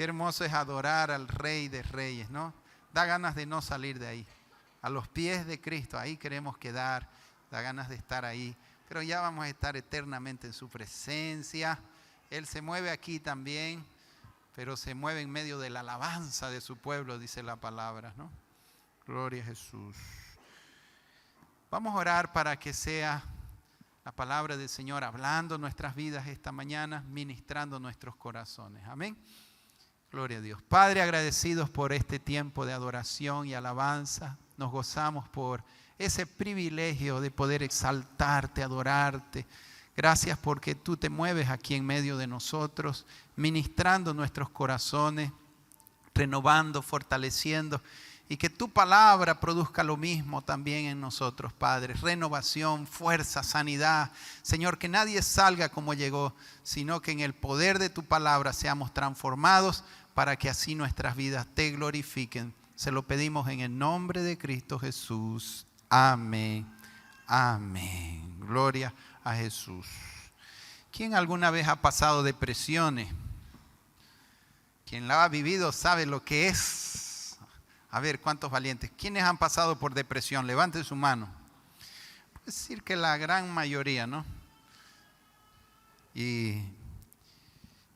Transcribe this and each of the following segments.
Qué hermoso es adorar al Rey de Reyes, ¿no? Da ganas de no salir de ahí. A los pies de Cristo, ahí queremos quedar, da ganas de estar ahí. Pero ya vamos a estar eternamente en su presencia. Él se mueve aquí también, pero se mueve en medio de la alabanza de su pueblo, dice la palabra, ¿no? Gloria a Jesús. Vamos a orar para que sea la palabra del Señor hablando nuestras vidas esta mañana, ministrando nuestros corazones. Amén. Gloria a Dios. Padre, agradecidos por este tiempo de adoración y alabanza. Nos gozamos por ese privilegio de poder exaltarte, adorarte. Gracias porque tú te mueves aquí en medio de nosotros, ministrando nuestros corazones, renovando, fortaleciendo. Y que tu palabra produzca lo mismo también en nosotros, Padre. Renovación, fuerza, sanidad. Señor, que nadie salga como llegó, sino que en el poder de tu palabra seamos transformados para que así nuestras vidas te glorifiquen. Se lo pedimos en el nombre de Cristo Jesús. Amén. Amén. Gloria a Jesús. ¿Quién alguna vez ha pasado depresiones? Quien la ha vivido sabe lo que es. A ver, ¿cuántos valientes? ¿Quiénes han pasado por depresión? Levanten su mano. Puedo decir que la gran mayoría, ¿no? Y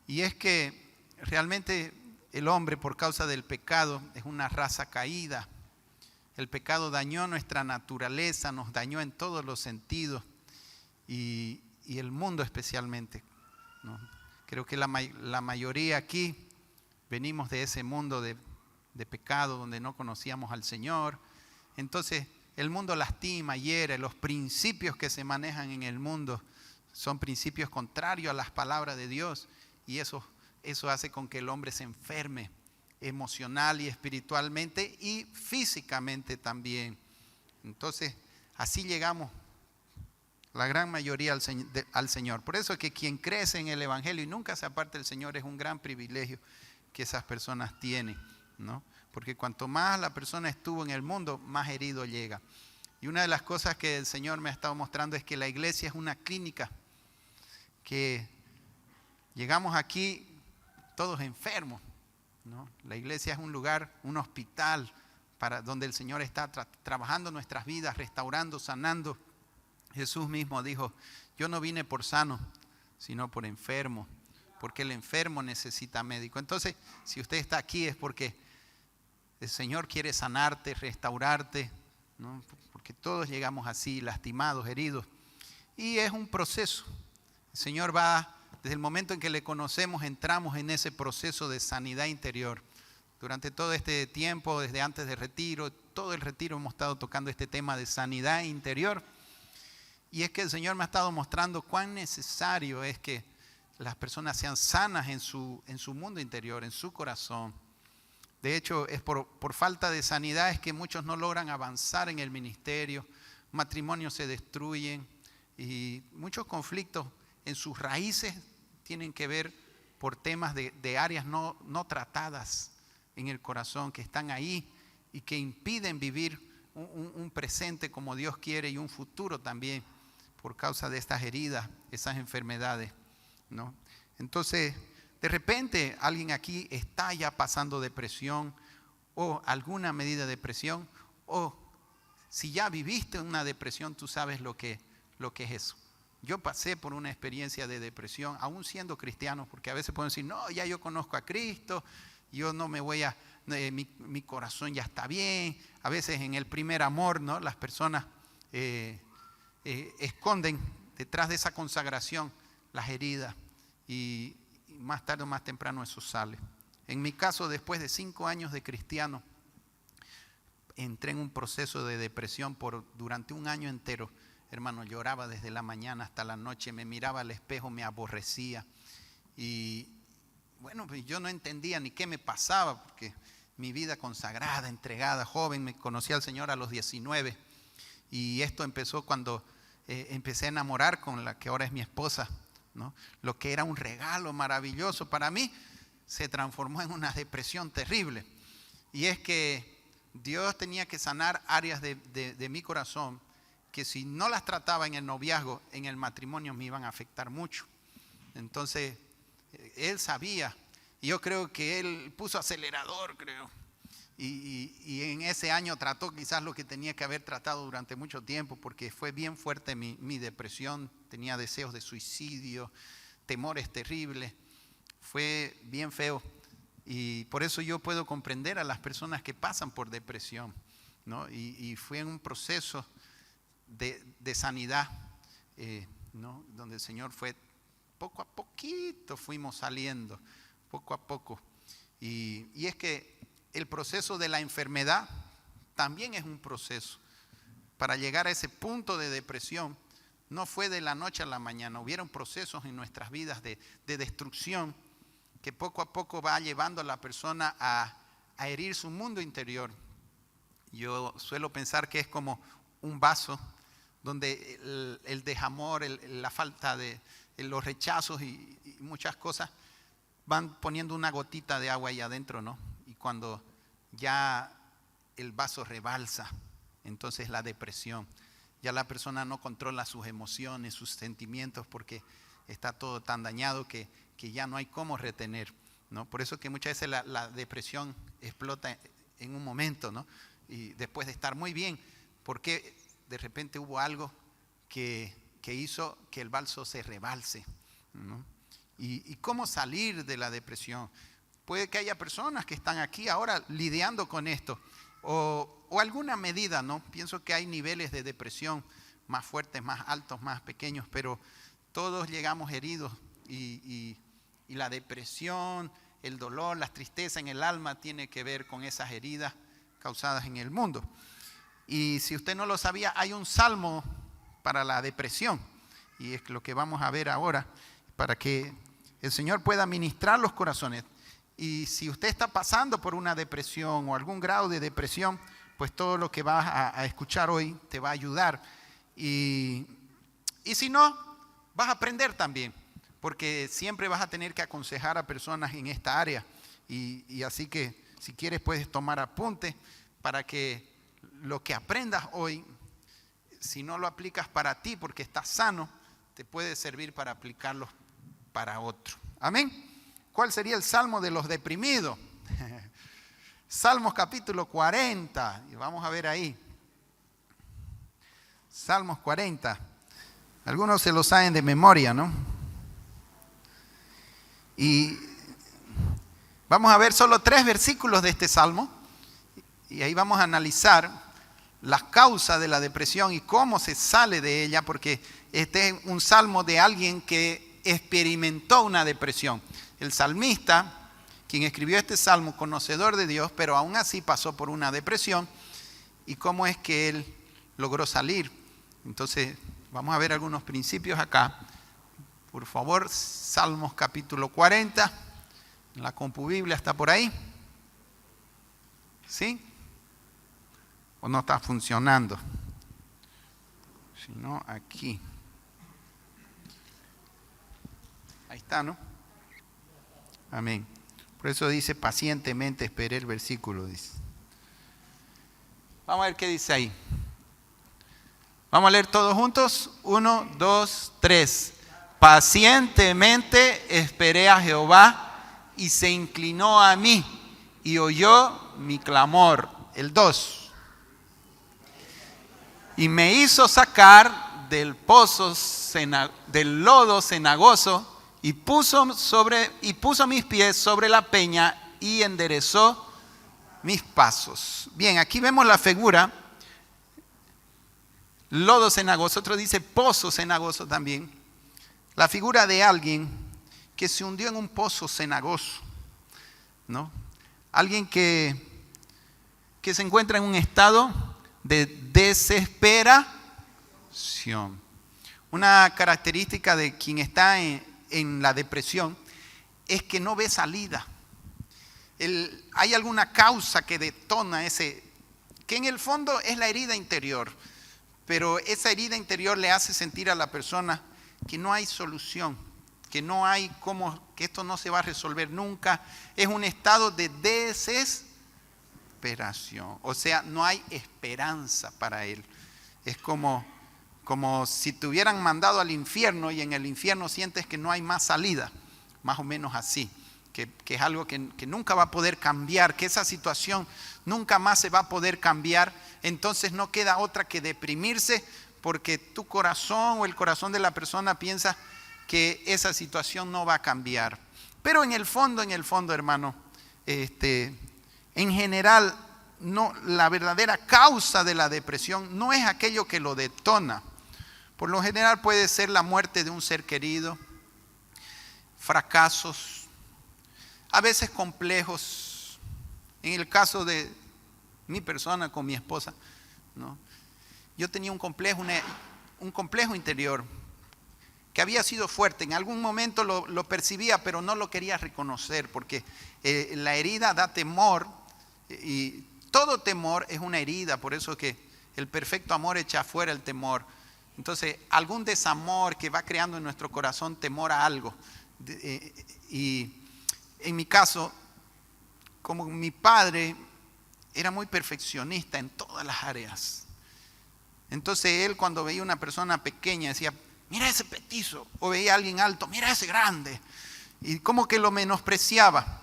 es que realmente el hombre, por causa del pecado, es una raza caída. El pecado dañó nuestra naturaleza, nos dañó en todos los sentidos y el mundo especialmente, ¿no? Creo que la mayoría aquí venimos de ese mundo de pecado donde no conocíamos al Señor. Entonces el mundo lastima, hiere. Los principios que se manejan en el mundo son principios contrarios a las palabras de Dios y eso hace con que el hombre se enferme emocional y espiritualmente y físicamente también. Entonces así llegamos la gran mayoría al Señor. Por eso es que quien crece en el Evangelio y nunca se aparta del Señor es un gran privilegio que esas personas tienen, ¿no? Porque cuanto más la persona estuvo en el mundo, más herido llega. Y una de las cosas que el Señor me ha estado mostrando es que la iglesia es una clínica, que llegamos aquí todos enfermos, ¿no? La iglesia es un lugar, un hospital para donde el Señor está trabajando nuestras vidas, restaurando, sanando. Jesús mismo dijo: yo no vine por sano, sino por enfermo, porque el enfermo necesita médico. Entonces, si usted está aquí es porque el Señor quiere sanarte, restaurarte, ¿no? Porque todos llegamos así, lastimados, heridos. Y es un proceso. El Señor va, desde el momento en que le conocemos, entramos en ese proceso de sanidad interior. Durante todo este tiempo, desde antes del retiro, todo el retiro hemos estado tocando este tema de sanidad interior. Y es que el Señor me ha estado mostrando cuán necesario es que las personas sean sanas en su mundo interior, en su corazón. De hecho, es por falta de sanidad es que muchos no logran avanzar en el ministerio, matrimonios se destruyen y muchos conflictos en sus raíces tienen que ver por temas de áreas no tratadas en el corazón, que están ahí y que impiden vivir un presente como Dios quiere y un futuro también por causa de estas heridas, esas enfermedades, ¿no? Entonces, de repente alguien aquí está ya pasando depresión o alguna medida de depresión, o si ya viviste una depresión, tú sabes lo que es eso. Yo pasé por una experiencia de depresión, aún siendo cristiano, porque a veces pueden decir: no, ya yo conozco a Cristo, yo no me voy a, mi corazón ya está bien. A veces en el primer amor, ¿no? Las personas esconden detrás de esa consagración las heridas y más tarde o más temprano eso sale. En mi caso, después de 5 años de cristiano, entré en un proceso de depresión durante un año entero. Hermano, lloraba desde la mañana hasta la noche, me miraba al espejo, me aborrecía. Y bueno, pues yo no entendía ni qué me pasaba, porque mi vida consagrada, entregada, joven, me conocí al Señor a los 19. Y esto empezó cuando empecé a enamorar con la que ahora es mi esposa, ¿no? Lo que era un regalo maravilloso para mí se transformó en una depresión terrible. Y es que Dios tenía que sanar áreas de mi corazón que si no las trataba en el noviazgo, en el matrimonio me iban a afectar mucho. Entonces, Él sabía Y yo creo que él puso acelerador, creo. Y en ese año trató quizás lo que tenía que haber tratado durante mucho tiempo, porque fue bien fuerte mi depresión, tenía deseos de suicidio, temores terribles, fue bien feo. Y por eso yo puedo comprender a las personas que pasan por depresión, ¿no? Y fue en un proceso de sanidad, ¿no? Donde el Señor fue, poco a poquito fuimos saliendo, poco a poco. Y es que el proceso de la enfermedad también es un proceso. Para llegar a ese punto de depresión, no fue de la noche a la mañana. Hubieron procesos en nuestras vidas de destrucción que poco a poco va llevando a la persona a herir su mundo interior. Yo suelo pensar que es como un vaso donde el desamor, la falta de los rechazos y muchas cosas van poniendo una gotita de agua ahí adentro, ¿no? Y cuando ya el vaso rebalsa, entonces la depresión. Ya la persona no controla sus emociones, sus sentimientos, porque está todo tan dañado que ya no hay cómo retener, ¿no? Por eso que muchas veces la depresión explota en un momento, ¿no? Y después de estar muy bien, porque de repente hubo algo que hizo que el vaso se rebalse, ¿no? ¿Y cómo salir de la depresión? Puede que haya personas que están aquí ahora lidiando con esto, o alguna medida, ¿no? Pienso que hay niveles de depresión más fuertes, más altos, más pequeños, pero todos llegamos heridos y la depresión, el dolor, la tristeza en el alma tiene que ver con esas heridas causadas en el mundo. Y si usted no lo sabía, hay un salmo para la depresión, y es lo que vamos a ver ahora, para que el Señor pueda ministrar los corazones. Y si usted está pasando por una depresión o algún grado de depresión, pues todo lo que vas a escuchar hoy te va a ayudar. Y si no, vas a aprender también, porque siempre vas a tener que aconsejar a personas en esta área. Y así que si quieres puedes tomar apuntes para que lo que aprendas hoy, si no lo aplicas para ti porque estás sano, te puede servir para aplicarlo para otro. Amén. ¿Cuál sería el salmo de los deprimidos? Salmos capítulo 40. Y vamos a ver ahí. Salmos 40. Algunos se lo saben de memoria, ¿no? Y vamos a ver solo 3 versículos de este salmo. Y ahí vamos a analizar las causas de la depresión y cómo se sale de ella, porque este es un salmo de alguien que experimentó una depresión. El salmista, quien escribió este salmo, conocedor de Dios, pero aún así pasó por una depresión, y cómo es que él logró salir. Entonces, vamos a ver algunos principios acá. Por favor, Salmos capítulo 40, la CompuBiblia está por ahí. ¿Sí? ¿O no está funcionando? Si no, aquí. Ahí está, ¿no? Amén. Por eso dice, pacientemente esperé el versículo, dice. Vamos a ver qué dice ahí. Vamos a leer todos juntos. 1, 2, 3. Pacientemente esperé a Jehová y se inclinó a mí y oyó mi clamor. El 2. Y me hizo sacar del pozo, del lodo cenagoso, y puso mis pies sobre la peña y enderezó mis pasos. Bien, aquí vemos la figura, lodo cenagoso, otro dice pozo cenagoso también. La figura de alguien que se hundió en un pozo cenagoso, ¿no? Alguien que se encuentra en un estado de desesperación. Una característica de quien está en la depresión es que no ve salida. Hay alguna causa que detona ese, que en el fondo es la herida interior, pero esa herida interior le hace sentir a la persona que no hay solución, que no hay cómo, que esto no se va a resolver nunca. Es un estado de desesperación, o sea, no hay esperanza para él. Es como si te hubieran mandado al infierno y en el infierno sientes que no hay más salida, más o menos así. que es algo que nunca va a poder cambiar, que esa situación nunca más se va a poder cambiar, entonces no queda otra que deprimirse porque tu corazón o el corazón de la persona piensa que esa situación no va a cambiar. Pero en el fondo, hermano, en general, no, la verdadera causa de la depresión no es aquello que lo detona. Por lo general puede ser la muerte de un ser querido, fracasos, a veces complejos. En el caso de mi persona con mi esposa, ¿no? Yo tenía un complejo interior que había sido fuerte. En algún momento lo percibía, pero no lo quería reconocer porque la herida da temor y todo temor es una herida. Por eso que el perfecto amor echa fuera el temor. Entonces, algún desamor que va creando en nuestro corazón temor a algo. Y en mi caso, como mi padre era muy perfeccionista en todas las áreas. Entonces él cuando veía una persona pequeña decía, mira ese petizo, o veía a alguien alto, mira ese grande, y como que lo menospreciaba.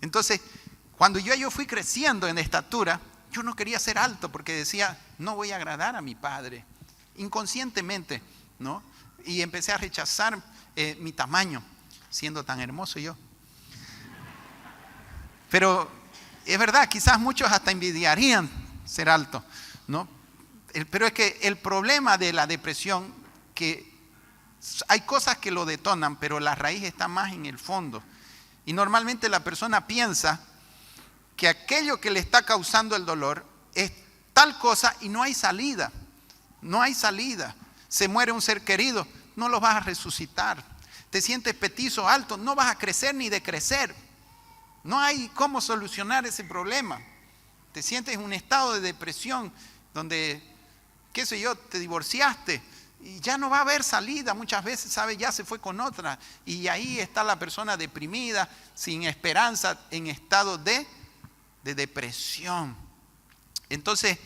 Entonces, cuando yo fui creciendo en estatura, yo no quería ser alto porque decía, no voy a agradar a mi padre, inconscientemente, ¿no? Y empecé a rechazar mi tamaño, siendo tan hermoso yo. Pero es verdad, quizás muchos hasta envidiarían ser alto, ¿no? Pero es que el problema de la depresión, que hay cosas que lo detonan, pero la raíz está más en el fondo. Y normalmente la persona piensa que aquello que le está causando el dolor es tal cosa y no hay salida. No hay salida. Se muere un ser querido, no lo vas a resucitar. Te sientes petizo, alto, no vas a crecer ni decrecer. No hay cómo solucionar ese problema. Te sientes en un estado de depresión donde, qué sé yo, te divorciaste y ya no va a haber salida. Muchas veces, ¿sabes? Ya se fue con otra. Y ahí está la persona deprimida, sin esperanza, en estado de depresión. Entonces,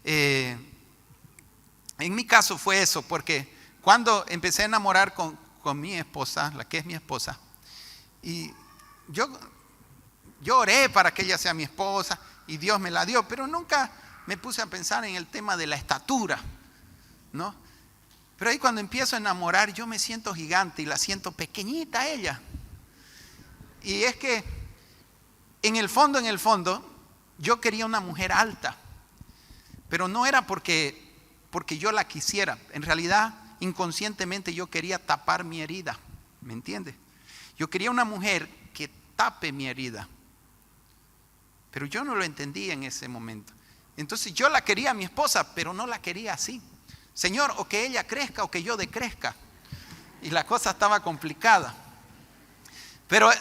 en mi caso fue eso, porque cuando empecé a enamorar con mi esposa, la que es mi esposa, y yo oré para que ella sea mi esposa y Dios me la dio, pero nunca me puse a pensar en el tema de la estatura, ¿no? Pero ahí cuando empiezo a enamorar yo me siento gigante y la siento pequeñita a ella. Y es que en el fondo, yo quería una mujer alta, pero no era porque yo la quisiera. En realidad, inconscientemente yo quería tapar mi herida, ¿me entiendes? Yo quería una mujer que tape mi herida. Pero yo no lo entendía en ese momento. Entonces yo la quería a mi esposa, pero no la quería así. Señor, o que ella crezca o que yo decrezca. Y la cosa estaba complicada. Pero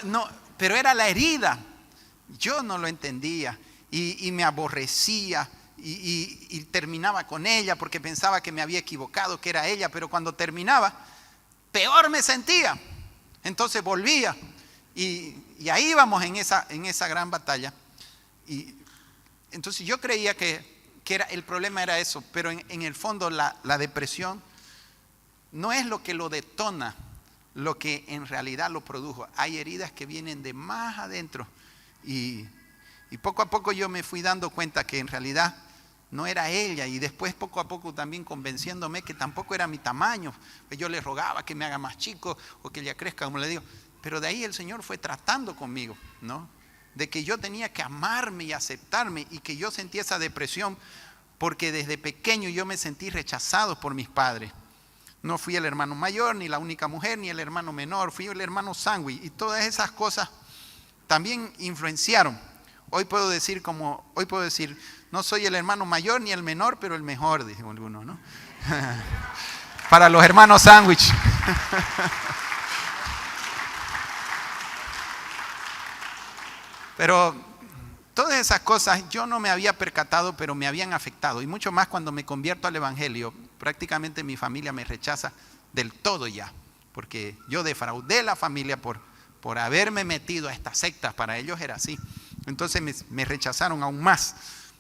era la herida. Yo no lo entendía y me aborrecía y terminaba con ella porque pensaba que me había equivocado, que era ella. Pero cuando terminaba, peor me sentía. Entonces volvía y ahí íbamos en esa gran batalla. Y entonces yo creía que el problema era eso, pero en el fondo la depresión no es lo que lo detona, lo que en realidad lo produjo. Hay heridas que vienen de más adentro y poco a poco yo me fui dando cuenta que en realidad no era ella, y después poco a poco también convenciéndome que tampoco era mi tamaño. Yo le rogaba que me haga más chico o que ella crezca, como le digo, pero de ahí el Señor fue tratando conmigo, ¿no? De que yo tenía que amarme y aceptarme, y que yo sentía esa depresión porque desde pequeño yo me sentí rechazado por mis padres. No fui el hermano mayor, ni la única mujer, ni el hermano menor, fui el hermano sándwich, y todas esas cosas también influenciaron. Hoy puedo decir, no soy el hermano mayor ni el menor, pero el mejor, dicen algunos, ¿no? Para los hermanos sándwich. Pero todas esas cosas yo no me había percatado, pero me habían afectado. Y mucho más cuando me convierto al Evangelio. Prácticamente mi familia me rechaza del todo ya. Porque yo defraudé la familia por haberme metido a estas sectas. Para ellos era así. Entonces me rechazaron aún más,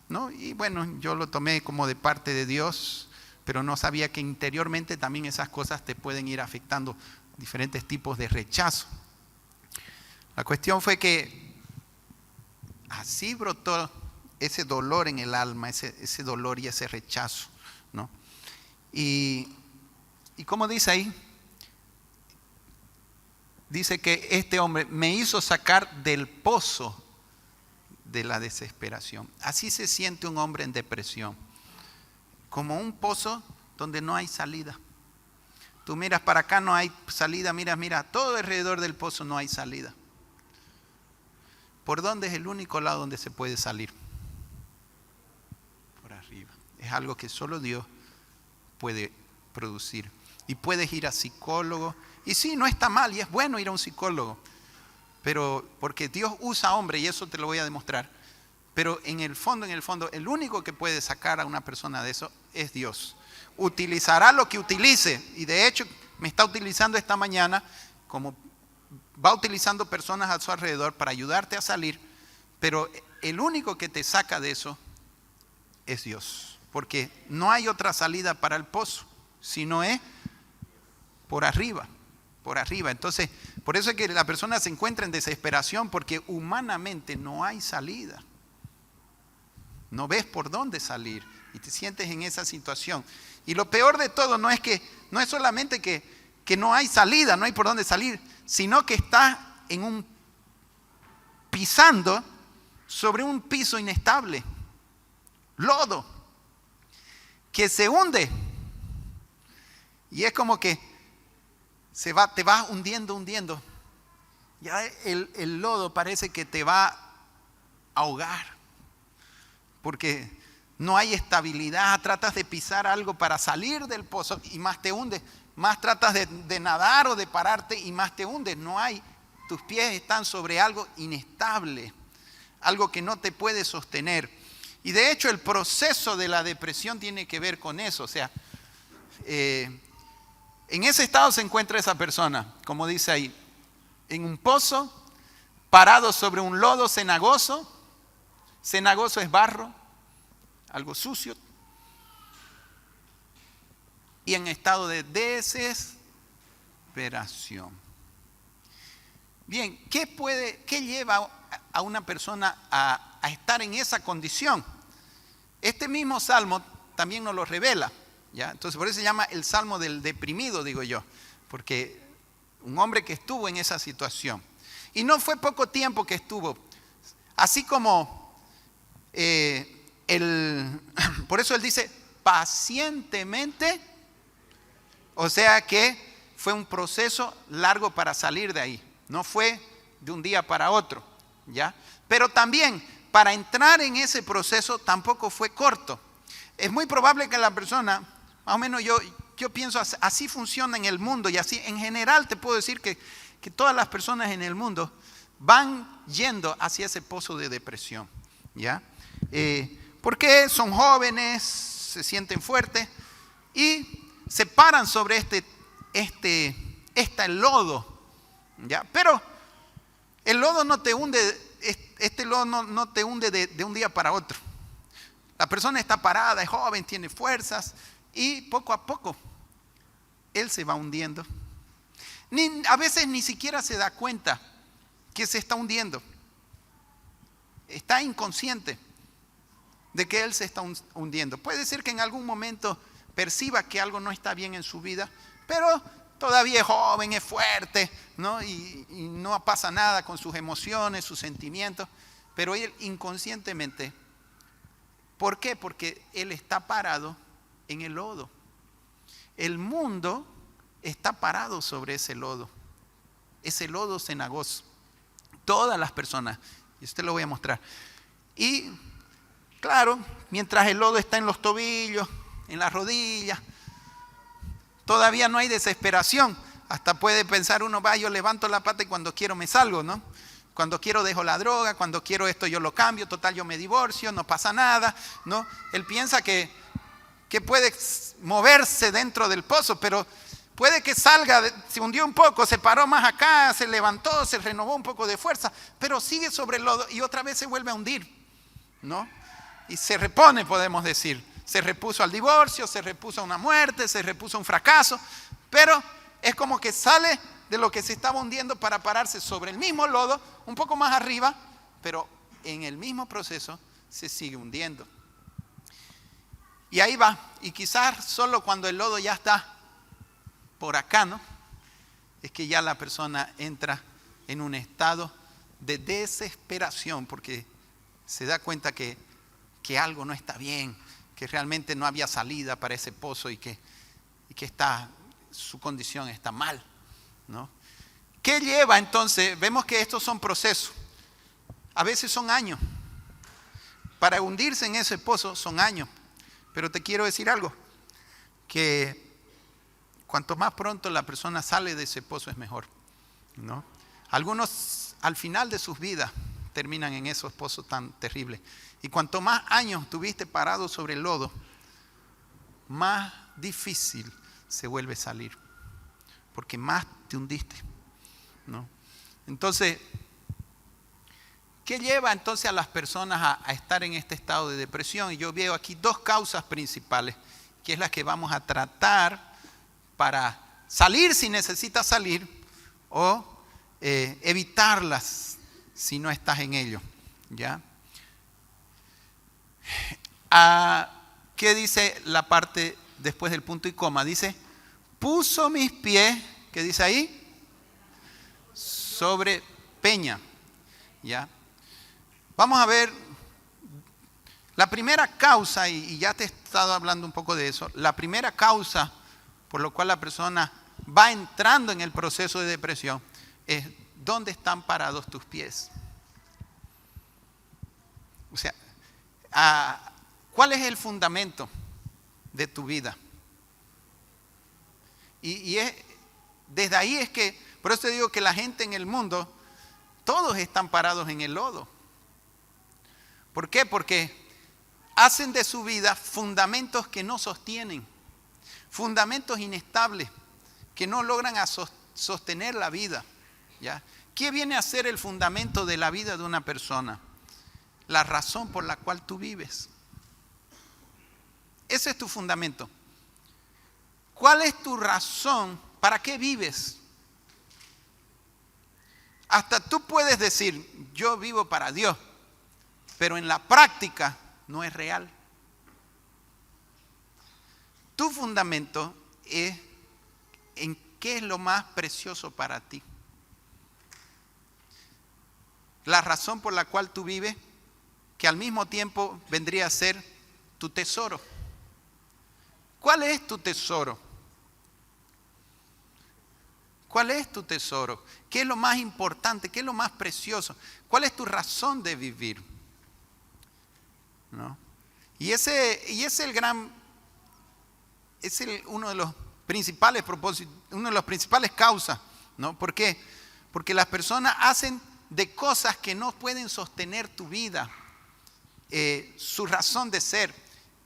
¿no? Y bueno, yo lo tomé como de parte de Dios, pero no sabía que interiormente también esas cosas te pueden ir afectando diferentes tipos de rechazo. La cuestión fue que así brotó ese dolor en el alma, ese dolor y ese rechazo, ¿no? Y como dice ahí, dice que este hombre me hizo sacar del pozo de la desesperación. Así se siente un hombre en depresión, como un pozo donde no hay salida. Tú miras para acá, no hay salida, mira, todo alrededor del pozo no hay salida. ¿Por dónde es el único lado donde se puede salir? Por arriba. Es algo que solo Dios puede producir. Y puedes ir a psicólogo. Y sí, no está mal y es bueno ir a un psicólogo. Pero porque Dios usa hombre y eso te lo voy a demostrar. Pero en el fondo, el único que puede sacar a una persona de eso es Dios. Utilizará lo que utilice. Y de hecho me está utilizando esta mañana como va utilizando personas a su alrededor para ayudarte a salir. Pero el único que te saca de eso es Dios. Porque no hay otra salida para el pozo, sino es por arriba. Por arriba. Entonces, por eso es que la persona se encuentra en desesperación, porque humanamente no hay salida. No ves por dónde salir y te sientes en esa situación. Y lo peor de todo no es solamente que no hay salida, no hay por dónde salir, sino que estás pisando sobre un piso inestable, lodo, que se hunde. Y es como que te va hundiendo. Ya el lodo parece que te va a ahogar. Porque no hay estabilidad. Tratas de pisar algo para salir del pozo y más te hundes. Más tratas de nadar o de pararte y más te hundes. No hay. Tus pies están sobre algo inestable. Algo que no te puede sostener. Y de hecho el proceso de la depresión tiene que ver con eso. O sea, en ese estado se encuentra esa persona, como dice ahí, en un pozo, parado sobre un lodo cenagoso. Cenagoso es barro, algo sucio. Y en estado de desesperación. Bien, ¿qué lleva a una persona a estar en esa condición? Este mismo salmo también nos lo revela. ¿Ya? Entonces por eso se llama el salmo del deprimido, digo yo, porque un hombre que estuvo en esa situación. Y no fue poco tiempo que estuvo, así como por eso él dice pacientemente, o sea que fue un proceso largo para salir de ahí, no fue de un día para otro, ¿ya? Pero también para entrar en ese proceso tampoco fue corto. Es muy probable que la persona, más o menos yo pienso, así funciona en el mundo y así en general te puedo decir que todas las personas en el mundo van yendo hacia ese pozo de depresión, ¿ya? Porque son jóvenes, se sienten fuertes y se paran sobre este lodo, ¿ya? Pero el lodo no te hunde, este lodo no te hunde de un día para otro. La persona está parada, es joven, tiene fuerzas y poco a poco él se va hundiendo. A veces ni siquiera se da cuenta que se está hundiendo. Está inconsciente de que él se está hundiendo. Puede ser que en algún momento perciba que algo no está bien en su vida, pero todavía es joven, es fuerte, ¿no? Y no pasa nada con sus emociones, sus sentimientos, pero él inconscientemente. ¿Por qué? Porque él está parado en el lodo. El mundo está parado sobre ese lodo cenagoso. Todas las personas, y usted lo voy a mostrar. Y claro, mientras el lodo está en los tobillos, en las rodillas, todavía no hay desesperación. Hasta puede pensar uno, yo levanto la pata y cuando quiero me salgo, ¿no? Cuando quiero dejo la droga, cuando quiero esto yo lo cambio, total yo me divorcio, no pasa nada, ¿no? Él piensa que puede moverse dentro del pozo, pero puede que salga, se hundió un poco, se paró más acá, se levantó, se renovó un poco de fuerza, pero sigue sobre el lodo y otra vez se vuelve a hundir, ¿no? Y se repone, podemos decir. Se repuso al divorcio, se repuso a una muerte, se repuso a un fracaso, pero es como que sale de lo que se estaba hundiendo para pararse sobre el mismo lodo, un poco más arriba, pero en el mismo proceso se sigue hundiendo. Y ahí va, y quizás solo cuando el lodo ya está por acá, ¿no?, es que ya la persona entra en un estado de desesperación porque se da cuenta que algo no está bien, que realmente no había salida para ese pozo y que su condición está mal, ¿no? ¿Qué lleva entonces? Vemos que estos son procesos. A veces son años. Para hundirse en ese pozo son años. Pero te quiero decir algo, que cuanto más pronto la persona sale de ese pozo es mejor, ¿no? Algunos al final de sus vidas terminan en esos pozos tan terribles. Y cuanto más años tuviste parado sobre el lodo, más difícil se vuelve salir, porque más te hundiste, ¿no? Entonces, ¿qué lleva entonces a las personas a estar en este estado de depresión? Y yo veo aquí dos causas principales, que es las que vamos a tratar para salir si necesitas salir o evitarlas si no estás en ello, ¿ya? ¿Qué dice la parte después del punto y coma? Dice, puso mis pies, ¿qué dice ahí? Sobre peña, ¿ya? Vamos a ver la primera causa, y ya te he estado hablando un poco de eso. La primera causa por lo cual la persona va entrando en el proceso de depresión es ¿dónde están parados tus pies? O sea, ¿cuál es el fundamento de tu vida? Y desde ahí es que, por eso te digo que la gente en el mundo, todos están parados en el lodo. ¿Por qué? Porque hacen de su vida fundamentos que no sostienen, fundamentos inestables, que no logran sostener la vida, ¿ya? ¿Qué viene a ser el fundamento de la vida de una persona? La razón por la cual tú vives. Ese es tu fundamento. ¿Cuál es tu razón? ¿Para qué vives? Hasta tú puedes decir, yo vivo para Dios, pero en la práctica no es real. Tu fundamento es en qué es lo más precioso para ti. La razón por la cual tú vives, que al mismo tiempo vendría a ser tu tesoro. ¿Cuál es tu tesoro? ¿Cuál es tu tesoro? ¿Qué es lo más importante? ¿Qué es lo más precioso? ¿Cuál es tu razón de vivir? ¿No? Y ese es el gran, uno de los principales propósitos, una de las principales causas, ¿no? ¿Por qué? Porque las personas hacen de cosas que no pueden sostener tu vida, su razón de ser.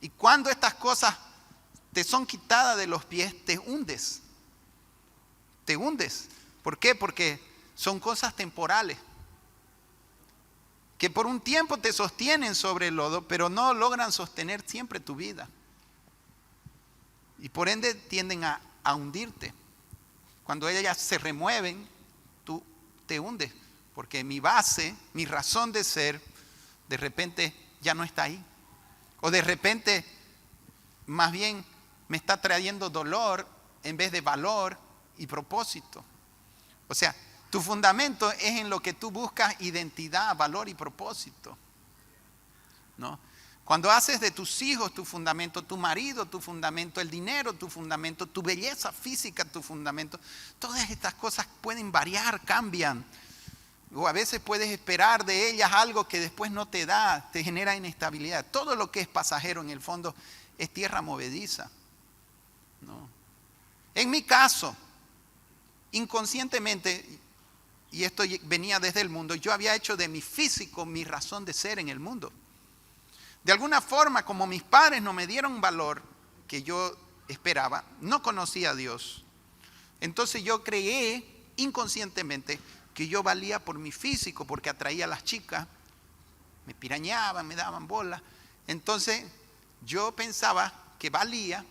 Y cuando estas cosas te son quitadas de los pies, te hundes. Te hundes. ¿Por qué? Porque son cosas temporales, que por un tiempo te sostienen sobre el lodo, pero no logran sostener siempre tu vida. Y por ende tienden a hundirte. Cuando ellas se remueven, tú te hundes. Porque mi base, mi razón de ser, de repente ya no está ahí. O de repente, más bien, me está trayendo dolor en vez de valor y propósito. O sea, tu fundamento es en lo que tú buscas identidad, valor y propósito, ¿no? Cuando haces de tus hijos tu fundamento, tu marido tu fundamento, el dinero tu fundamento, tu belleza física tu fundamento, todas estas cosas pueden variar, cambian. O a veces puedes esperar de ellas algo que después no te da, te genera inestabilidad. Todo lo que es pasajero en el fondo es tierra movediza, ¿no? En mi caso, inconscientemente, y esto venía desde el mundo, yo había hecho de mi físico mi razón de ser en el mundo. De alguna forma, como mis padres no me dieron valor que yo esperaba, no conocía a Dios. Entonces yo creí inconscientemente que yo valía por mi físico, porque atraía a las chicas, me pirañaban, me daban bola. Entonces yo pensaba que valía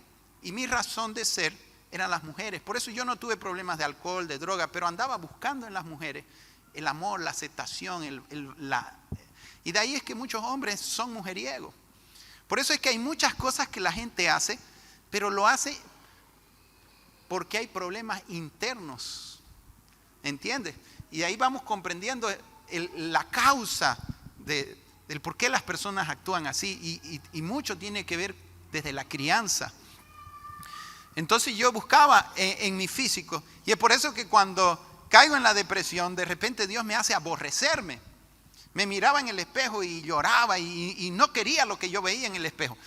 y mi razón de ser eran las mujeres. Por eso yo no tuve problemas de alcohol, de droga, pero andaba buscando en las mujeres el amor, la aceptación, y de ahí es que muchos hombres son mujeriegos. Por eso es que hay muchas cosas que la gente hace, pero lo hace porque hay problemas internos. ¿Entiendes? Y ahí vamos comprendiendo la causa del por qué las personas actúan así. Y mucho tiene que ver desde la crianza. Entonces yo buscaba en mi físico. Y es por eso que cuando caigo en la depresión, de repente Dios me hace aborrecerme. Me miraba en el espejo y lloraba y no quería lo que yo veía en el espejo.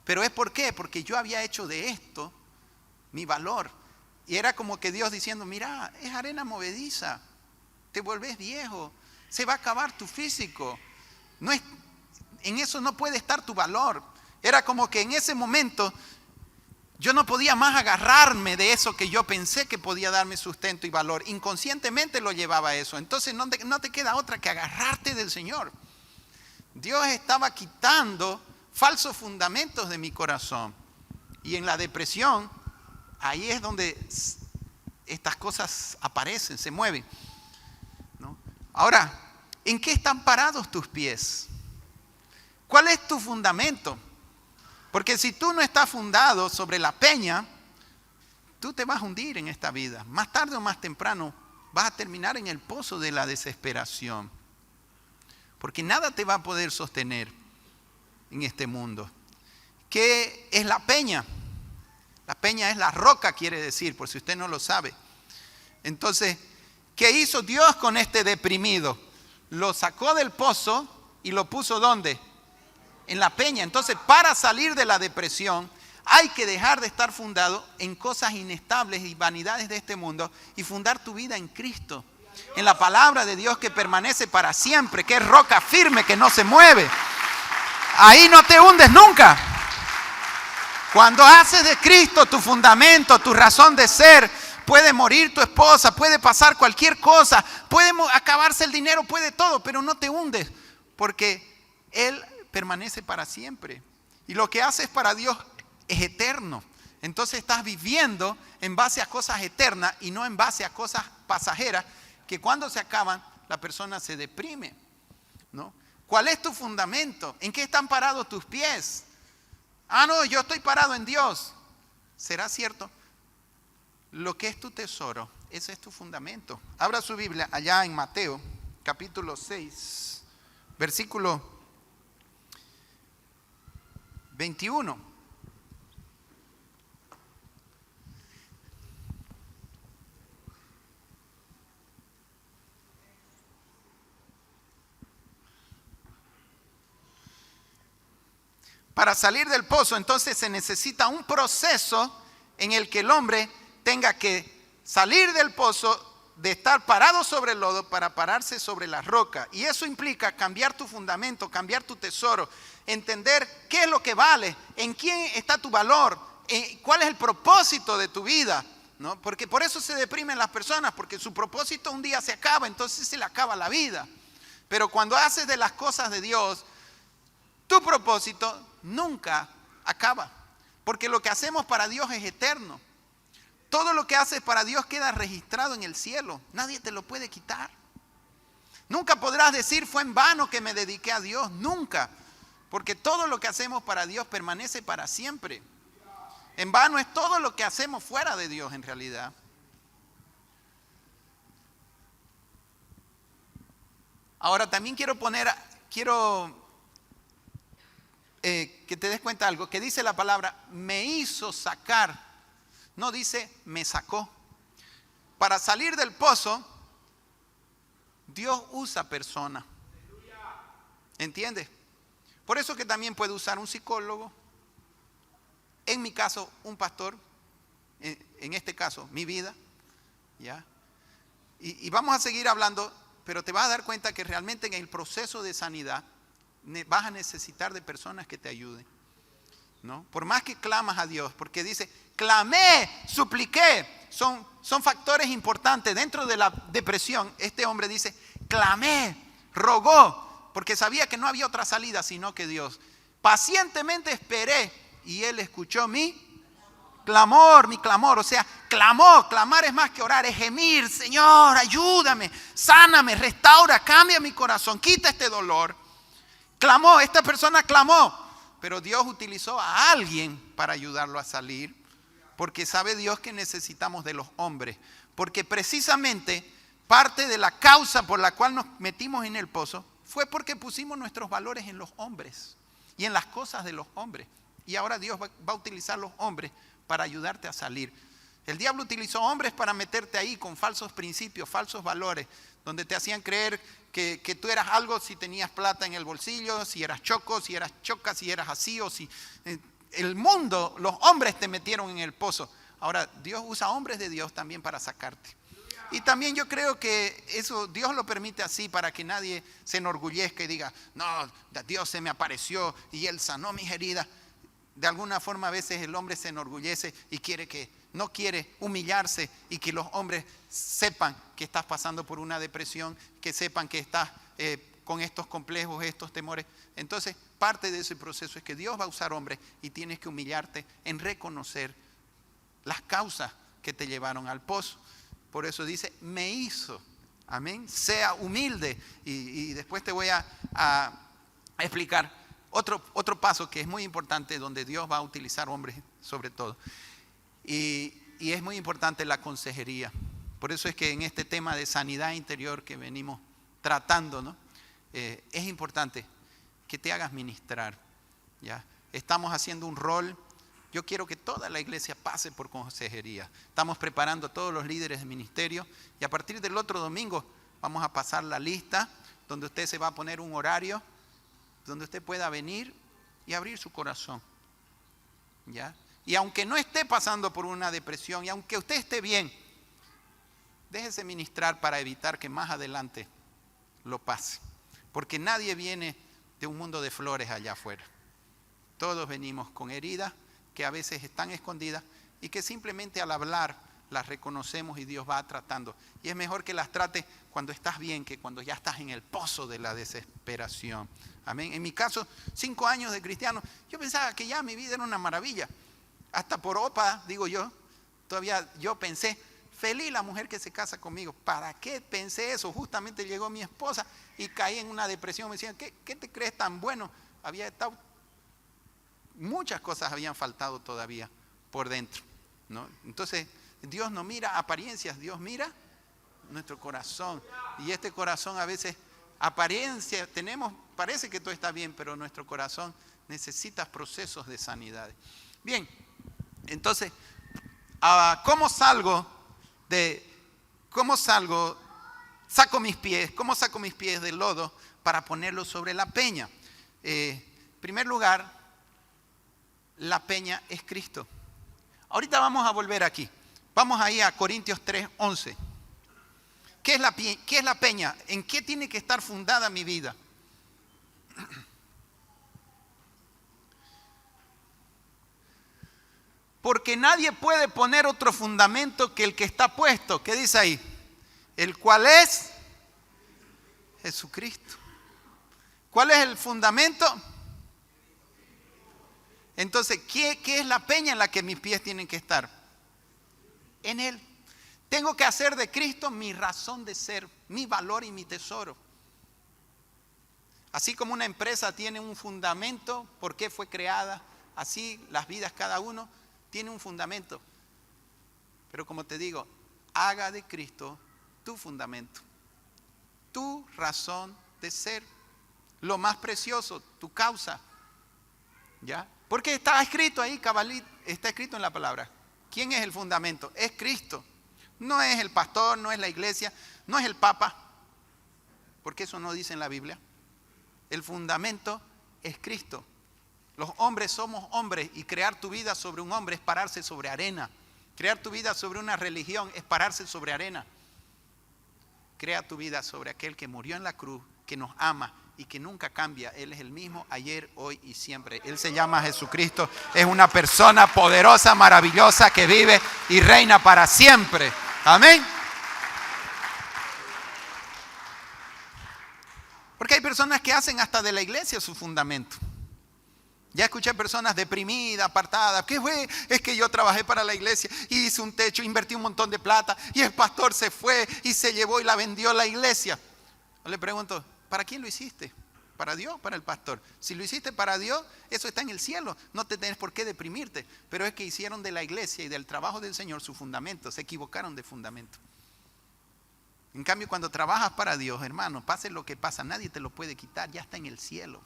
Pero ¿es por qué? Porque yo había hecho de esto mi valor. Y era como que Dios diciendo, mira, es arena movediza. Te vuelves viejo. Se va a acabar tu físico. En eso no puede estar tu valor. Era como que en ese momento yo no podía más agarrarme de eso que yo pensé que podía darme sustento y valor. Inconscientemente lo llevaba a eso. Entonces no te queda otra que agarrarte del Señor. Dios estaba quitando falsos fundamentos de mi corazón. Y en la depresión, ahí es donde estas cosas aparecen, se mueven, ¿no? Ahora, ¿en qué están parados tus pies? ¿Cuál es tu fundamento? Porque si tú no estás fundado sobre la peña, tú te vas a hundir en esta vida. Más tarde o más temprano vas a terminar en el pozo de la desesperación. Porque nada te va a poder sostener en este mundo. ¿Qué es la peña? La peña es la roca, quiere decir, por si usted no lo sabe. Entonces, ¿qué hizo Dios con este deprimido? Lo sacó del pozo y lo puso ¿dónde? En la peña. Entonces, para salir de la depresión, hay que dejar de estar fundado en cosas inestables y vanidades de este mundo y fundar tu vida en Cristo, en la palabra de Dios que permanece para siempre, que es roca firme, que no se mueve. Ahí no te hundes nunca. Cuando haces de Cristo tu fundamento, tu razón de ser, puede morir tu esposa, puede pasar cualquier cosa, puede acabarse el dinero, puede todo, pero no te hundes, porque Él permanece para siempre. Y lo que haces para Dios es eterno. Entonces estás viviendo en base a cosas eternas y no en base a cosas pasajeras que cuando se acaban la persona se deprime, ¿no? ¿Cuál es tu fundamento? ¿En qué están parados tus pies? No, yo estoy parado en Dios. ¿Será cierto? Lo que es tu tesoro, ese es tu fundamento. Abra su Biblia allá en Mateo, capítulo 6, versículo 21. Para salir del pozo, entonces se necesita un proceso en el que el hombre tenga que salir del pozo, de estar parado sobre el lodo para pararse sobre la roca. Y eso implica cambiar tu fundamento, cambiar tu tesoro, entender qué es lo que vale, en quién está tu valor, cuál es el propósito de tu vida, ¿no? Porque por eso se deprimen las personas, porque su propósito un día se acaba, entonces se le acaba la vida. Pero cuando haces de las cosas de Dios, tu propósito nunca acaba, porque lo que hacemos para Dios es eterno. Todo lo que haces para Dios queda registrado en el cielo. Nadie te lo puede quitar. Nunca podrás decir fue en vano que me dediqué a Dios. Nunca. Porque todo lo que hacemos para Dios permanece para siempre. En vano es todo lo que hacemos fuera de Dios en realidad. Ahora también quiero que te des cuenta de algo. Que dice la palabra, me hizo sacar. No dice, me sacó. Para salir del pozo, Dios usa personas. ¿Entiendes? Por eso que también puede usar un psicólogo. En mi caso, un pastor. En este caso, mi vida. ¿Ya? Y vamos a seguir hablando, pero te vas a dar cuenta que realmente en el proceso de sanidad vas a necesitar de personas que te ayuden, ¿no? Por más que clamas a Dios, porque dice, clamé, supliqué, son factores importantes. Dentro de la depresión, este hombre dice, clamé, rogó, porque sabía que no había otra salida sino que Dios. Pacientemente esperé y Él escuchó mi mi clamor, o sea, clamó. Clamar es más que orar, es gemir. Señor, ayúdame, sáname, restaura, cambia mi corazón, quita este dolor. Clamó, esta persona clamó, pero Dios utilizó a alguien para ayudarlo a salir, porque sabe Dios que necesitamos de los hombres, porque precisamente parte de la causa por la cual nos metimos en el pozo fue porque pusimos nuestros valores en los hombres y en las cosas de los hombres. Y ahora Dios va a utilizar los hombres para ayudarte a salir. El diablo utilizó hombres para meterte ahí con falsos principios, falsos valores, donde te hacían creer que tú eras algo si tenías plata en el bolsillo, si eras choco, si eras choca, si eras así o si... El mundo, los hombres te metieron en el pozo. Ahora, Dios usa hombres de Dios también para sacarte. Y también yo creo que eso Dios lo permite así para que nadie se enorgullezca y diga, no, Dios se me apareció y Él sanó mis heridas. De alguna forma a veces el hombre se enorgullece y no quiere humillarse y que los hombres sepan que estás pasando por una depresión, que sepan que estás con estos complejos, estos temores. Entonces, parte de ese proceso es que Dios va a usar hombres y tienes que humillarte en reconocer las causas que te llevaron al pozo. Por eso dice, me hizo, amén, sea humilde. Y después te voy a explicar otro paso que es muy importante, donde Dios va a utilizar hombres sobre todo. Y es muy importante la consejería. Por eso es que en este tema de sanidad interior que venimos tratando, ¿no? Es importante que te hagas ministrar, ¿ya? Estamos haciendo un rol. Yo quiero que toda la iglesia pase por consejería. Estamos preparando a todos los líderes de ministerio y a partir del otro domingo vamos a pasar la lista donde usted se va a poner un horario donde usted pueda venir y abrir su corazón, ¿ya? Y aunque no esté pasando por una depresión y aunque usted esté bien, déjese ministrar para evitar que más adelante lo pase. Porque nadie viene de un mundo de flores allá afuera. Todos venimos con heridas que a veces están escondidas y que simplemente al hablar las reconocemos y Dios va tratando. Y es mejor que las trate cuando estás bien que cuando ya estás en el pozo de la desesperación. Amén. En mi caso, 5 años de cristiano, yo pensaba que ya mi vida era una maravilla. Hasta por OPA, digo yo, todavía yo pensé, feliz la mujer que se casa conmigo. ¿Para qué pensé eso? Justamente llegó mi esposa y caí en una depresión. Me decían, ¿qué te crees tan bueno? Había estado, muchas cosas habían faltado todavía por dentro, ¿no? Entonces, Dios no mira apariencias, Dios mira nuestro corazón. Y este corazón a veces, apariencia, parece que todo está bien, pero nuestro corazón necesita procesos de sanidad. Bien, entonces, ¿cómo salgo? Saco mis pies del lodo para ponerlos sobre la peña. En primer lugar, la peña es Cristo. Ahorita vamos a volver aquí. Vamos ahí a Corintios 3:11. ¿Qué es la peña? ¿En qué tiene que estar fundada mi vida? Porque nadie puede poner otro fundamento que el que está puesto. ¿Qué dice ahí? El cual es Jesucristo. ¿Cuál es el fundamento? Entonces, ¿qué es la peña en la que mis pies tienen que estar? En Él. Tengo que hacer de Cristo mi razón de ser, mi valor y mi tesoro. Así como una empresa tiene un fundamento, por qué fue creada, así las vidas cada uno tiene un fundamento. Pero como te digo, haga de Cristo tu fundamento, tu razón de ser, lo más precioso, tu causa. ¿Ya? Porque está escrito ahí, cabalito, está escrito en la palabra. ¿Quién es el fundamento? Es Cristo. No es el pastor, no es la iglesia, no es el papa, porque eso no dice en la Biblia. El fundamento es Cristo. Los hombres somos hombres y crear tu vida sobre un hombre es pararse sobre arena. Crear tu vida sobre una religión es pararse sobre arena. Crea tu vida sobre aquel que murió en la cruz, que nos ama y que nunca cambia. Él es el mismo ayer, hoy y siempre. Él se llama Jesucristo. Es una persona poderosa, maravillosa, que vive y reina para siempre. Amén. Porque hay personas que hacen hasta de la iglesia su fundamento. Ya escuché personas deprimidas, apartadas. ¿Qué fue? Es que yo trabajé para la iglesia y hice un techo, invertí un montón de plata y el pastor se fue y se llevó y la vendió la iglesia. Yo le pregunto, ¿para quién lo hiciste? ¿Para Dios o para el pastor? Si lo hiciste para Dios, eso está en el cielo. No te tienes por qué deprimirte. Pero es que hicieron de la iglesia y del trabajo del Señor su fundamento. Se equivocaron de fundamento. En cambio, cuando trabajas para Dios, hermano, pase lo que pasa, nadie te lo puede quitar. Ya está en el cielo.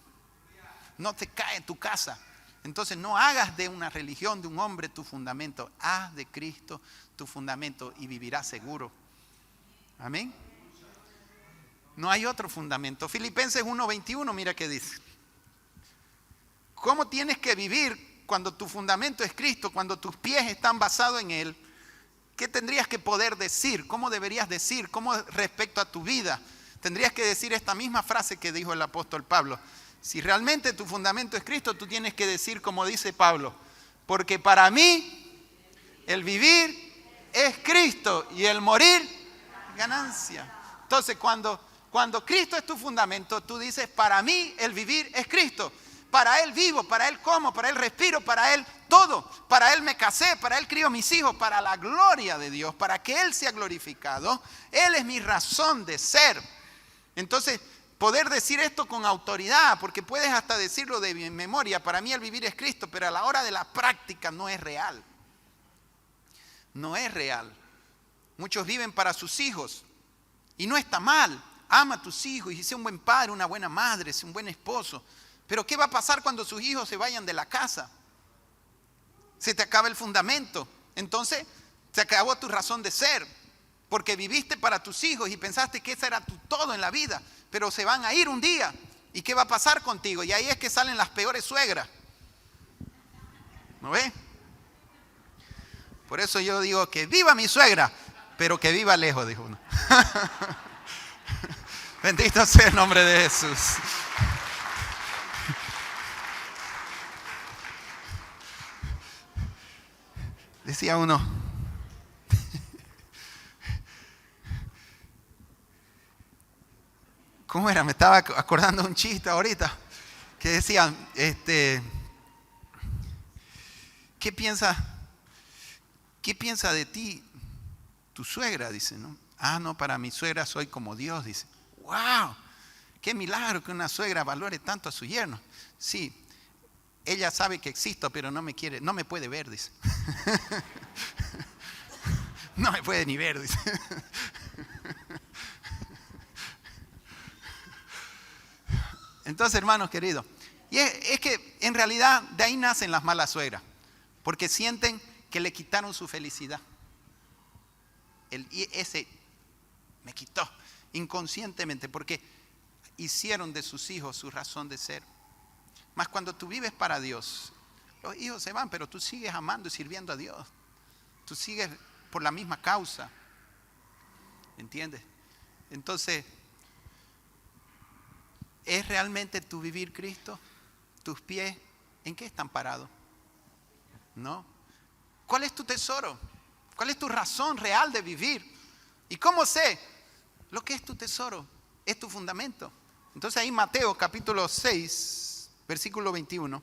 No te cae en tu casa. Entonces no hagas de una religión, de un hombre tu fundamento. Haz de Cristo tu fundamento y vivirás seguro. Amén. No hay otro fundamento. Filipenses 1:21, mira qué dice. ¿Cómo tienes que vivir cuando tu fundamento es Cristo, cuando tus pies están basados en Él? ¿Qué tendrías que poder decir? ¿Cómo deberías decir? ¿Cómo respecto a tu vida? Tendrías que decir esta misma frase que dijo el apóstol Pablo. Si realmente tu fundamento es Cristo, tú tienes que decir como dice Pablo, porque para mí el vivir es Cristo y el morir ganancia. Entonces cuando Cristo es tu fundamento, tú dices, para mí el vivir es Cristo. Para Él vivo, para Él como, para Él respiro, para Él todo. Para Él me casé, para Él crío mis hijos, para la gloria de Dios, para que Él sea glorificado. Él es mi razón de ser. Entonces, poder decir esto con autoridad, porque puedes hasta decirlo de memoria, para mí el vivir es Cristo, pero a la hora de la práctica no es real. No es real. Muchos viven para sus hijos y no está mal. Ama a tus hijos y sé un buen padre, una buena madre, sé un buen esposo. Pero ¿qué va a pasar cuando sus hijos se vayan de la casa? Se te acaba el fundamento. Entonces, se acabó tu razón de ser. Porque viviste para tus hijos y pensaste que ese era tu todo en la vida. Pero se van a ir un día. ¿Y qué va a pasar contigo? Y ahí es que salen las peores suegras. ¿No ves? Por eso yo digo que viva mi suegra, pero que viva lejos, dijo uno. Bendito sea el nombre de Jesús. Decía uno, ¿cómo era? Me estaba acordando de un chiste ahorita, que decía, ¿qué piensa de ti tu suegra? Dice, ¿no? Ah, no, para mi suegra soy como Dios, dice. ¡Wow! ¡Qué milagro que una suegra valore tanto a su yerno! Sí. Ella sabe que existo, pero no me quiere, no me puede ver, dice. No me puede ni ver, dice. Entonces, hermanos queridos, y es que en realidad de ahí nacen las malas suegras, porque sienten que le quitaron su felicidad. Ese me quitó inconscientemente, porque hicieron de sus hijos su razón de ser. Mas cuando tú vives para Dios, los hijos se van, pero tú sigues amando y sirviendo a Dios. Tú sigues por la misma causa. ¿Entiendes? Entonces, ¿es realmente tu vivir Cristo? ¿Tus pies en qué están parados? ¿No? ¿Cuál es tu tesoro? ¿Cuál es tu razón real de vivir? ¿Y cómo sé lo que es tu tesoro? Es tu fundamento. Entonces ahí Mateo capítulo 6, versículo 21.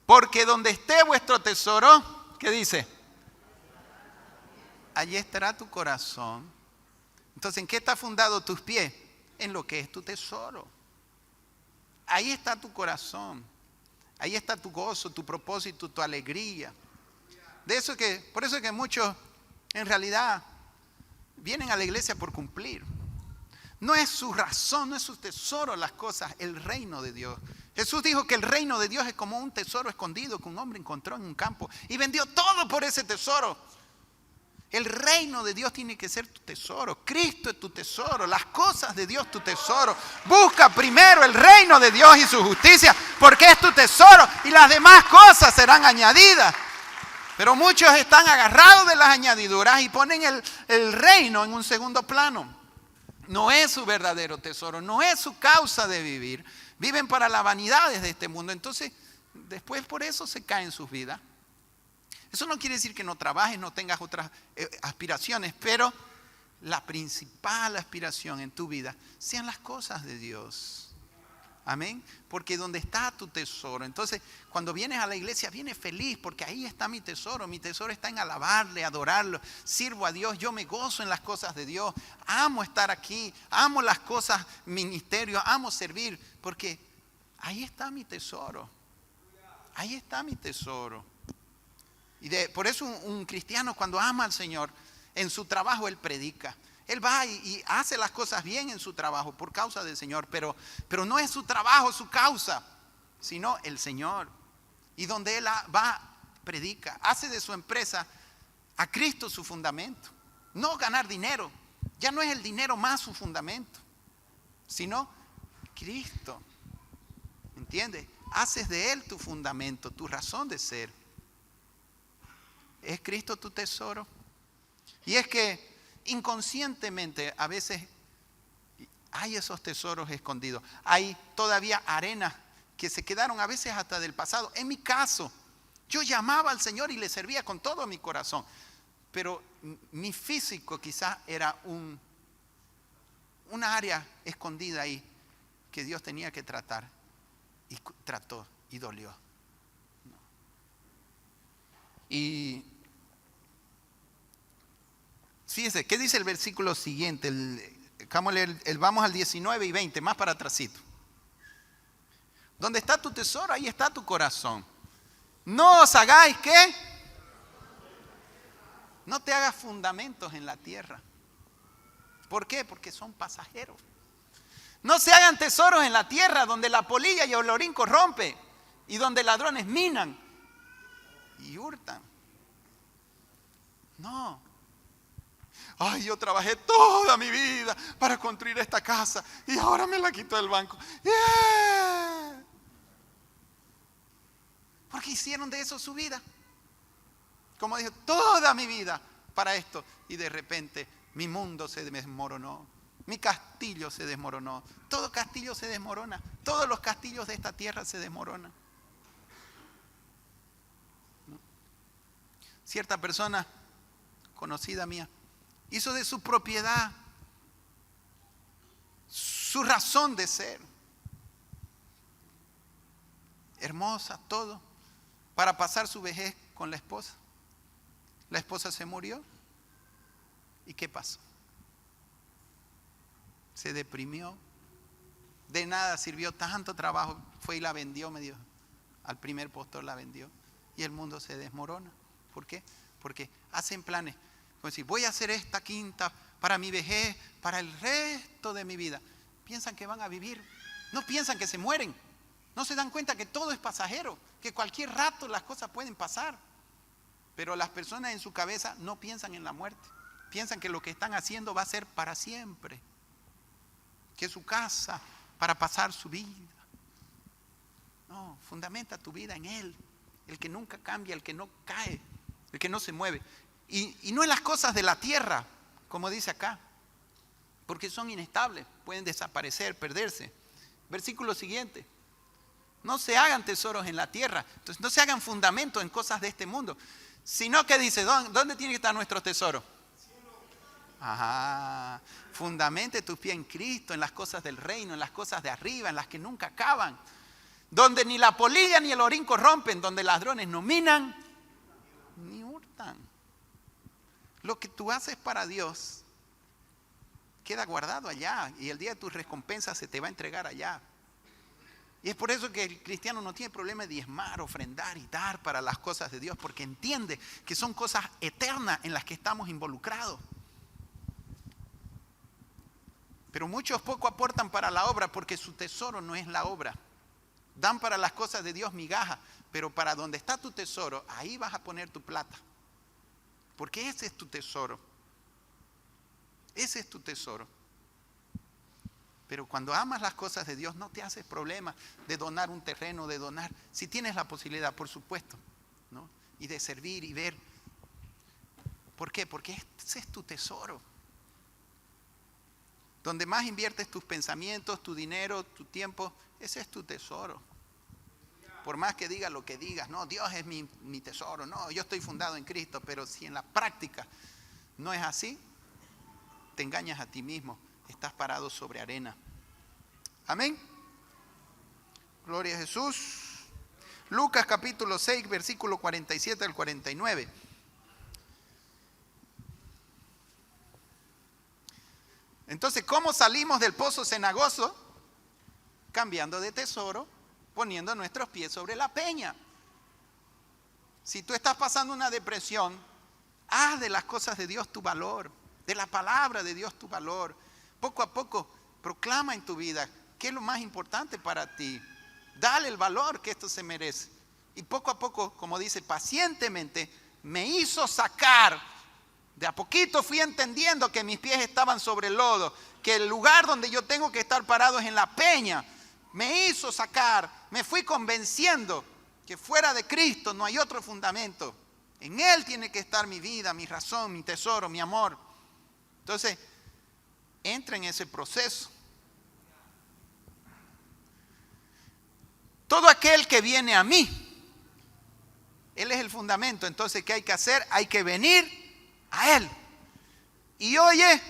Porque donde esté vuestro tesoro, ¿qué dice? Allí estará tu corazón. Entonces, ¿en qué está fundado tus pies? En lo que es tu tesoro. Ahí está tu corazón. Ahí está tu gozo, tu propósito, tu alegría. Por eso es que muchos en realidad vienen a la iglesia por cumplir. No es su razón, no es su tesoro las cosas, el reino de Dios. Jesús dijo que el reino de Dios es como un tesoro escondido que un hombre encontró en un campo y vendió todo por ese tesoro. El reino de Dios tiene que ser tu tesoro. Cristo es tu tesoro. Las cosas de Dios tu tesoro. Busca primero el reino de Dios y su justicia, porque es tu tesoro y las demás cosas serán añadidas. Pero muchos están agarrados de las añadiduras y ponen el reino en un segundo plano. No es su verdadero tesoro, no es su causa de vivir. Viven para las vanidades de este mundo. Entonces después por eso se cae en sus vidas. Eso no quiere decir que no trabajes, no tengas otras aspiraciones, pero la principal aspiración en tu vida sean las cosas de Dios. Amén. Porque donde está tu tesoro. Entonces, cuando vienes a la iglesia, vienes feliz porque ahí está mi tesoro. Mi tesoro está en alabarle, adorarlo. Sirvo a Dios, yo me gozo en las cosas de Dios. Amo estar aquí, amo las cosas, ministerios, amo servir. Porque ahí está mi tesoro. Ahí está mi tesoro. Y por eso un cristiano cuando ama al Señor, en su trabajo él predica. Él va y hace las cosas bien en su trabajo por causa del Señor, pero no es su trabajo su causa, sino el Señor. Y donde él va, predica, hace de su empresa a Cristo su fundamento. No ganar dinero, ya no es el dinero más su fundamento, sino Cristo. ¿Entiendes? Haces de Él tu fundamento, tu razón de ser. ¿Es Cristo tu tesoro? Y es que inconscientemente a veces hay esos tesoros escondidos. Hay todavía arenas que se quedaron a veces hasta del pasado. En mi caso, yo llamaba al Señor y le servía con todo mi corazón. Pero mi físico quizás era una área escondida ahí que Dios tenía que tratar. Y trató y dolió. Y fíjese, ¿qué dice el versículo siguiente? Vamos al 19 y 20, más para atrásito. Donde está tu tesoro, ahí está tu corazón. No os hagáis, ¿qué? No te hagas fundamentos en la tierra. ¿Por qué? Porque son pasajeros. No se hagan tesoros en la tierra donde la polilla y el orín corrompe y donde ladrones minan y hurtan. No. Ay, yo trabajé toda mi vida para construir esta casa y ahora me la quitó el banco. Yeah. Porque hicieron de eso su vida. Como dijo, toda mi vida para esto. Y de repente mi mundo se desmoronó. Mi castillo se desmoronó. Todo castillo se desmorona. Todos los castillos de esta tierra se desmoronan. ¿No? Cierta persona conocida mía hizo de su propiedad su razón de ser. Hermosa, todo, para pasar su vejez con la esposa. La esposa se murió. ¿Y qué pasó? Se deprimió. De nada sirvió tanto trabajo. Fue y la vendió, me dijo. Al primer postor la vendió. Y el mundo se desmorona. ¿Por qué? Porque hacen planes. Como decir, voy a hacer esta quinta para mi vejez, para el resto de mi vida. Piensan que van a vivir. No piensan que se mueren. No se dan cuenta que todo es pasajero. Que cualquier rato las cosas pueden pasar. Pero las personas en su cabeza no piensan en la muerte. Piensan que lo que están haciendo va a ser para siempre. Que es su casa para pasar su vida. No, fundamenta tu vida en Él. El que nunca cambia, el que no cae, el que no se mueve. Y no en las cosas de la tierra, como dice acá. Porque son inestables, pueden desaparecer, perderse. Versículo siguiente. No se hagan tesoros en la tierra. Entonces no se hagan fundamentos en cosas de este mundo. Sino que dice, ¿dónde tiene que estar nuestro tesoro? Ajá. Fundamente tus pies en Cristo, en las cosas del reino, en las cosas de arriba, en las que nunca acaban. Donde ni la polilla ni el orín corrompen, donde ladrones no minan ni hurtan. Lo que tú haces para Dios queda guardado allá y el día de tus recompensas se te va a entregar allá. Y es por eso que el cristiano no tiene problema de diezmar, ofrendar y dar para las cosas de Dios, porque entiende que son cosas eternas en las que estamos involucrados. Pero muchos poco aportan para la obra porque su tesoro no es la obra. Dan para las cosas de Dios migajas, pero para donde está tu tesoro, ahí vas a poner tu plata. Porque ese es tu tesoro. Ese es tu tesoro. Pero cuando amas las cosas de Dios, no te haces problema de donar un terreno, de donar, si tienes la posibilidad, por supuesto, ¿no? Y de servir y ver. ¿Por qué? Porque ese es tu tesoro. Donde más inviertes tus pensamientos, tu dinero, tu tiempo, ese es tu tesoro. por más que digas lo que digas, no, Dios es mi tesoro, no, yo estoy fundado en Cristo, pero si en la práctica no es así, te engañas a ti mismo, estás parado sobre arena. Amén. Gloria a Jesús. Lucas capítulo 6, versículo 47 al 49. Entonces, ¿cómo salimos del pozo cenagoso? Cambiando de tesoro, poniendo nuestros pies sobre la peña. Si tú estás pasando una depresión, haz de las cosas de Dios tu valor, de la palabra de Dios tu valor. Poco a poco, proclama en tu vida qué es lo más importante para ti. Dale el valor que esto se merece. Y poco a poco, como dice, pacientemente me hizo sacar. De a poquito fui entendiendo que mis pies estaban sobre el lodo, que el lugar donde yo tengo que estar parado es en la peña. Me hizo sacar, me fui convenciendo que fuera de Cristo no hay otro fundamento. En Él tiene que estar mi vida, mi razón, mi tesoro, mi amor. Entonces, entra en ese proceso. Todo aquel que viene a mí, Él es el fundamento. Entonces, ¿qué hay que hacer? Hay que venir a Él. Y oye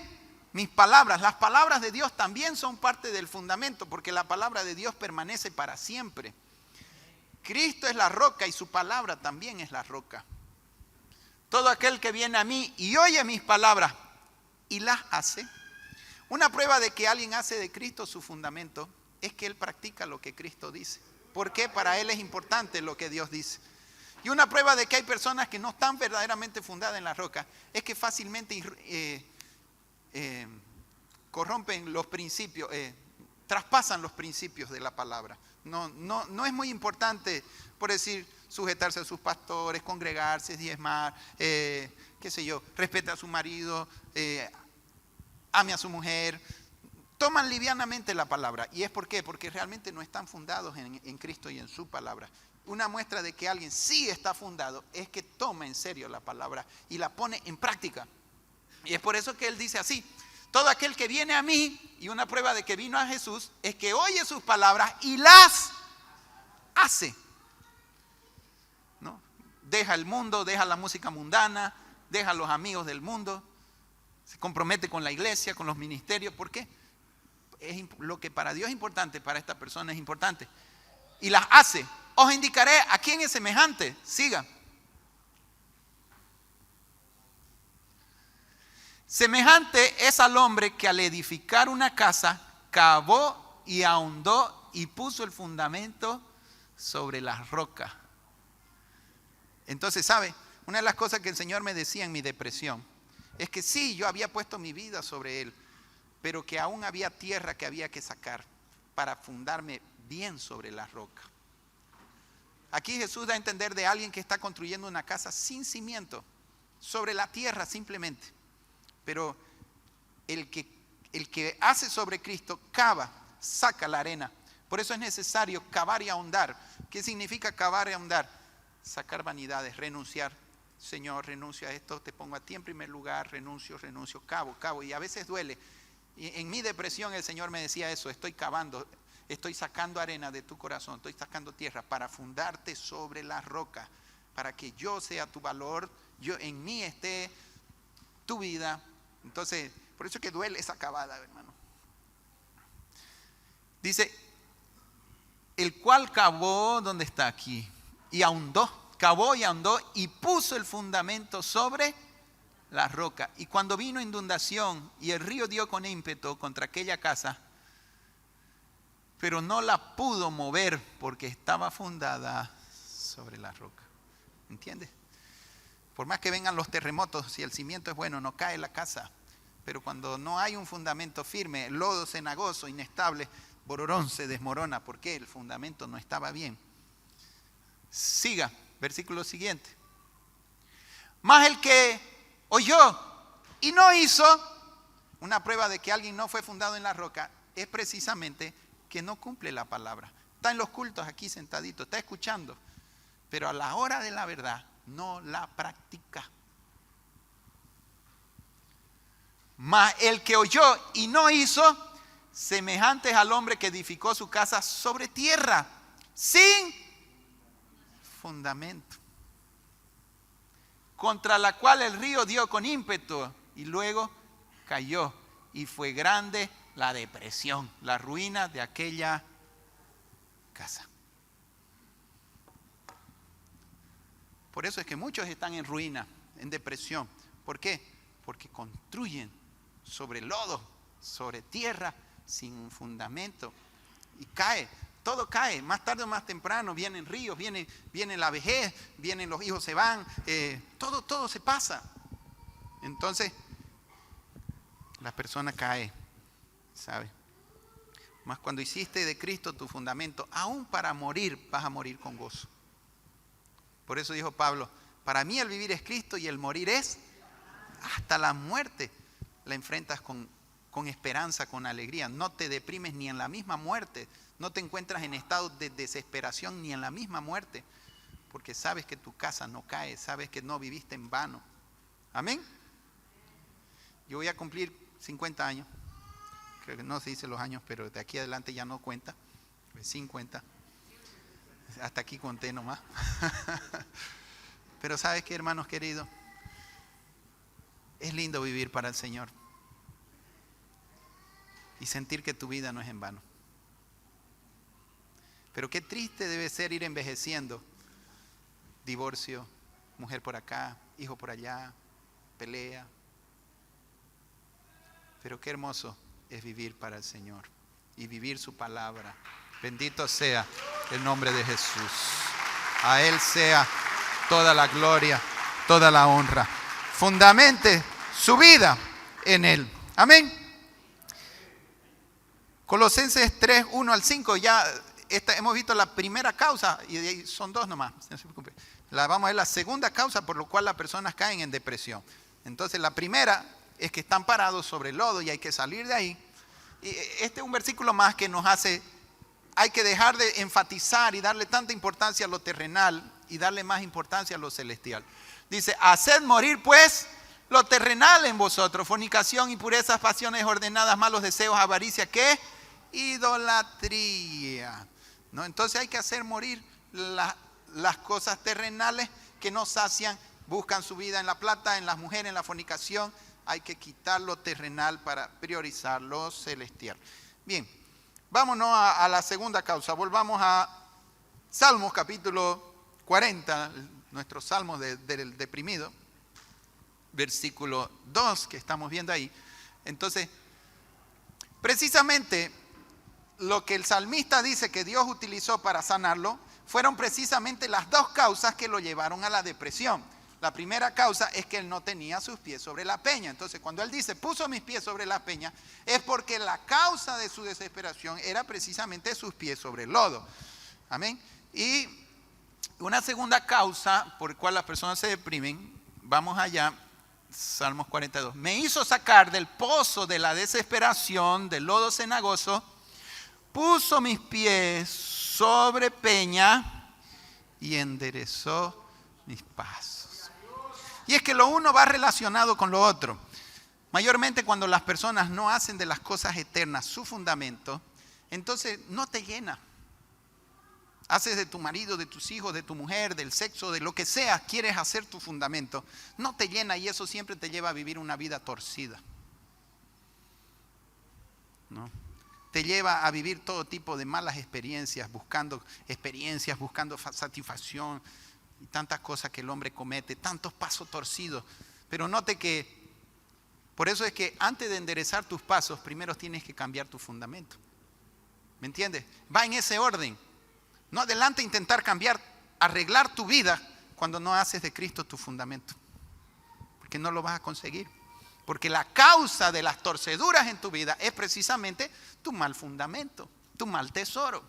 mis palabras. Las palabras de Dios también son parte del fundamento, porque la palabra de Dios permanece para siempre. Cristo es la roca y su palabra también es la roca. Todo aquel que viene a mí y oye mis palabras y las hace. Una prueba de que alguien hace de Cristo su fundamento es que él practica lo que Cristo dice. Porque para él es importante lo que Dios dice. Y una prueba de que hay personas que no están verdaderamente fundadas en la roca es que fácilmente corrompen los principios, traspasan los principios de la palabra. No es muy importante, por decir, sujetarse a sus pastores, congregarse, diezmar, respete a su marido, ame a su mujer. Toman livianamente la palabra. ¿Y es por qué? Porque realmente no están fundados en Cristo y en su palabra. Una muestra de que alguien sí está fundado es que toma en serio la palabra y la pone en práctica. Y es por eso que él dice así: todo aquel que viene a mí, y una prueba de que vino a Jesús es que oye sus palabras y las hace. ¿No? Deja el mundo, deja la música mundana, deja a los amigos del mundo, se compromete con la iglesia, con los ministerios. ¿Por qué? Lo que para Dios es importante, para esta persona es importante. Y las hace. Os indicaré a quién es semejante. Siga. Semejante es al hombre que al edificar una casa cavó y ahondó y puso el fundamento sobre la roca. Entonces, ¿sabe? Una de las cosas que el Señor me decía en mi depresión es que sí, yo había puesto mi vida sobre Él, pero que aún había tierra que había que sacar para fundarme bien sobre la roca. Aquí Jesús da a entender de alguien que está construyendo una casa sin cimiento, sobre la tierra simplemente. Pero el que hace sobre Cristo cava, saca la arena. Por eso es necesario cavar y ahondar. ¿Qué significa cavar y ahondar? Sacar vanidades, renunciar. Señor, renuncio a esto, te pongo a ti en primer lugar, renuncio, cavo. Y a veces duele. Y en mi depresión el Señor me decía eso: estoy cavando, estoy sacando arena de tu corazón, estoy sacando tierra para fundarte sobre la roca, para que yo sea tu valor, en mí esté tu vida. Entonces, por eso es que duele esa cavada, hermano. Dice, el cual cavó, ¿dónde está aquí? Y ahondó, cavó y ahondó y puso el fundamento sobre la roca. Y cuando vino inundación y el río dio con ímpetu contra aquella casa, pero no la pudo mover porque estaba fundada sobre la roca. ¿Entiendes? Por más que vengan los terremotos, si el cimiento es bueno, no cae la casa. Pero cuando no hay un fundamento firme, el lodo cenagoso, inestable, bororón, se desmorona. ¿Por qué? El fundamento no estaba bien. Siga, versículo siguiente. Mas el que oyó y no hizo, una prueba de que alguien no fue fundado en la roca, es precisamente que no cumple la palabra. Está en los cultos aquí sentadito, está escuchando, pero a la hora de la verdad no la practica. Mas el que oyó y no hizo, semejante es al hombre que edificó su casa sobre tierra, sin fundamento, contra la cual el río dio con ímpetu y luego cayó. Y fue grande la depresión, la ruina de aquella casa. Por eso es que muchos están en ruina, en depresión. ¿Por qué? Porque construyen sobre lodo, sobre tierra, sin un fundamento. Y cae, todo cae. Más tarde o más temprano vienen ríos, viene la vejez, vienen los hijos se van, todo se pasa. Entonces, la persona cae, ¿sabe? Mas cuando hiciste de Cristo tu fundamento, aún para morir, vas a morir con gozo. Por eso dijo Pablo, para mí el vivir es Cristo y el morir es hasta la muerte. La enfrentas con esperanza, con alegría. No te deprimes ni en la misma muerte. No te encuentras en estado de desesperación ni en la misma muerte. Porque sabes que tu casa no cae, sabes que no viviste en vano. Amén. Yo voy a cumplir 50 años. Creo que no se dice los años, pero de aquí adelante ya no cuenta. 50. Hasta aquí conté nomás. Pero ¿sabes qué, hermanos queridos? Es lindo vivir para el Señor y sentir que tu vida no es en vano. Pero qué triste debe ser ir envejeciendo. Divorcio, mujer por acá, hijo por allá, pelea. Pero qué hermoso es vivir para el Señor y vivir su palabra. Bendito sea el nombre de Jesús. A Él sea toda la gloria, toda la honra. Fundamente su vida en Él. Amén. Colosenses 3, 1 al 5. Ya hemos visto la primera causa, y de ahí son dos nomás. Vamos a ver la segunda causa por la cual las personas caen en depresión. Entonces la primera es que están parados sobre el lodo y hay que salir de ahí. Y este es un versículo más que nos hace, hay que dejar de enfatizar y darle tanta importancia a lo terrenal y darle más importancia a lo celestial. Dice, haced morir pues lo terrenal en vosotros, fornicación, impurezas, pasiones ordenadas, malos deseos, avaricia, ¿qué? Idolatría. ¿No? Entonces hay que hacer morir las cosas terrenales que no sacian, buscan su vida en la plata, en las mujeres, en la fornicación. Hay que quitar lo terrenal para priorizar lo celestial. Bien, vámonos a la segunda causa. Volvamos a Salmos capítulo 40, nuestro salmo del deprimido, versículo 2 que estamos viendo ahí. Entonces, precisamente lo que el salmista dice que Dios utilizó para sanarlo fueron precisamente las dos causas que lo llevaron a la depresión. La primera causa es que él no tenía sus pies sobre la peña. Entonces, cuando él dice, puso mis pies sobre la peña, es porque la causa de su desesperación era precisamente sus pies sobre el lodo. Amén. Y una segunda causa por la cual las personas se deprimen, vamos allá, Salmos 42. Me hizo sacar del pozo de la desesperación, del lodo cenagoso, puso mis pies sobre peña y enderezó mis pasos. Y es que lo uno va relacionado con lo otro. Mayormente cuando las personas no hacen de las cosas eternas su fundamento, entonces no te llena. Haces de tu marido, de tus hijos, de tu mujer, del sexo, de lo que sea, quieres hacer tu fundamento. No te llena y eso siempre te lleva a vivir una vida torcida. ¿No? Te lleva a vivir todo tipo de malas experiencias, buscando satisfacción y tantas cosas que el hombre comete, tantos pasos torcidos. Pero note que, por eso es que antes de enderezar tus pasos, primero tienes que cambiar tu fundamento. ¿Me entiendes? Va en ese orden. No adelante intentar cambiar, arreglar tu vida cuando no haces de Cristo tu fundamento. Porque no lo vas a conseguir. Porque la causa de las torceduras en tu vida es precisamente tu mal fundamento, tu mal tesoro.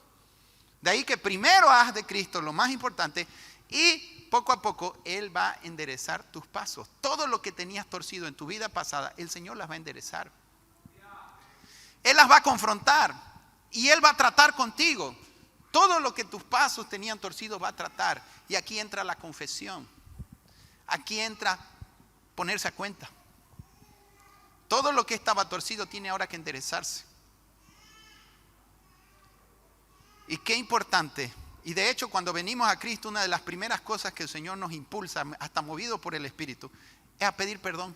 De ahí que primero haz de Cristo lo más importante y poco a poco Él va a enderezar tus pasos. Todo lo que tenías torcido en tu vida pasada, el Señor las va a enderezar. Él las va a confrontar y Él va a tratar contigo. Todo lo que tus pasos tenían torcido va a tratar. Y aquí entra la confesión. Aquí entra ponerse a cuenta. Todo lo que estaba torcido tiene ahora que enderezarse. Y qué importante Y de hecho, cuando venimos a Cristo, una de las primeras cosas que el Señor nos impulsa, hasta movido por el Espíritu, es a pedir perdón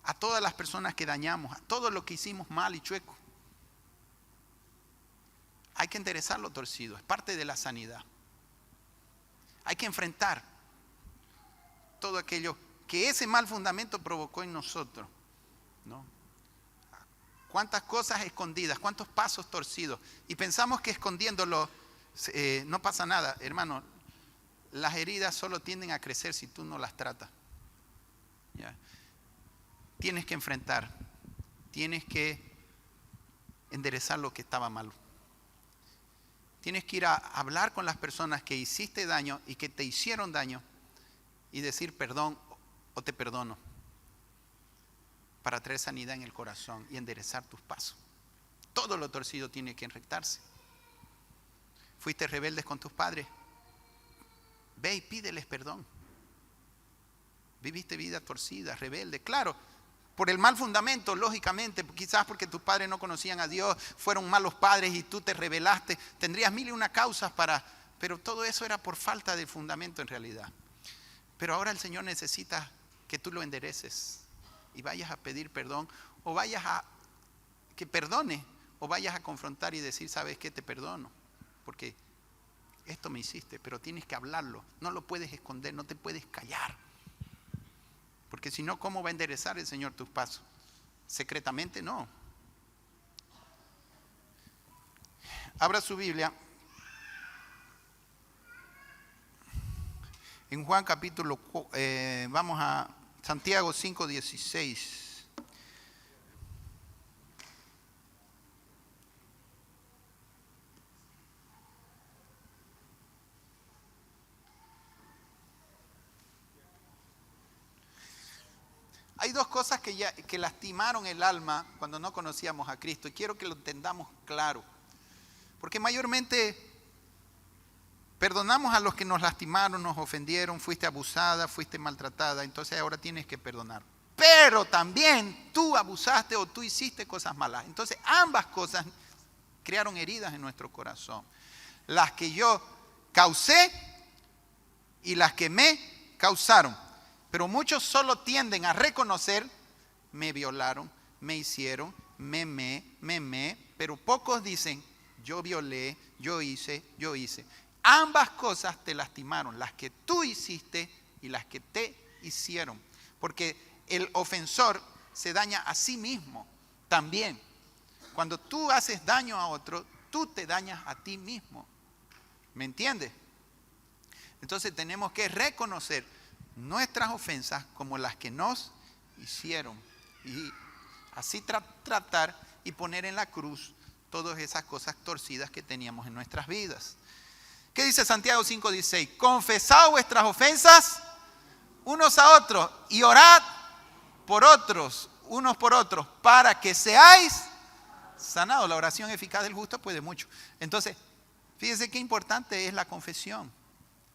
a todas las personas que dañamos, a todo lo que hicimos mal y chueco. Hay que enderezar lo torcido, es parte de la sanidad. Hay que enfrentar todo aquello que ese mal fundamento provocó en nosotros, ¿no? Cuántas cosas escondidas, cuántos pasos torcidos. Y pensamos que escondiéndolo no pasa nada. Hermano, las heridas solo tienden a crecer si tú no las tratas. ¿Ya? Tienes que enfrentar, tienes que enderezar lo que estaba malo. Tienes que ir a hablar con las personas que hiciste daño y que te hicieron daño y decir perdón o te perdono, para traer sanidad en el corazón y enderezar tus pasos. Todo lo torcido tiene que enrectarse. Fuiste rebeldes con tus padres, ve y pídeles perdón. Viviste vida torcida, rebelde, claro, por el mal fundamento, lógicamente, quizás porque tus padres no conocían a Dios, fueron malos padres y tú te rebelaste, tendrías mil y una causas pero todo eso era por falta de fundamento en realidad. Pero ahora el Señor necesita que tú lo endereces y vayas a pedir perdón, o vayas a que perdone, o vayas a confrontar y decir, ¿sabes qué? Te perdono, porque esto me hiciste, pero tienes que hablarlo, no lo puedes esconder, no te puedes callar. Porque si no, ¿cómo va a enderezar el Señor tus pasos? Secretamente no. Abra su Biblia en Juan capítulo, vamos a Santiago 5:16. Hay dos cosas que lastimaron el alma cuando no conocíamos a Cristo, y quiero que lo entendamos claro. Porque mayormente perdonamos a los que nos lastimaron, nos ofendieron, fuiste abusada, fuiste maltratada, entonces ahora tienes que perdonar. Pero también tú abusaste o tú hiciste cosas malas. Entonces ambas cosas crearon heridas en nuestro corazón. Las que yo causé y las que me causaron. Pero muchos solo tienden a reconocer, me violaron, me hicieron, pero pocos dicen, yo violé, yo hice. Ambas cosas te lastimaron, las que tú hiciste y las que te hicieron. Porque el ofensor se daña a sí mismo también. Cuando tú haces daño a otro, tú te dañas a ti mismo. ¿Me entiendes? Entonces tenemos que reconocer nuestras ofensas como las que nos hicieron. Y así tratar y poner en la cruz todas esas cosas torcidas que teníamos en nuestras vidas. ¿Qué dice Santiago 5:16? Confesad vuestras ofensas unos a otros y orad por otros, unos por otros, para que seáis sanados. La oración eficaz del justo puede mucho. Entonces, fíjese qué importante es la confesión.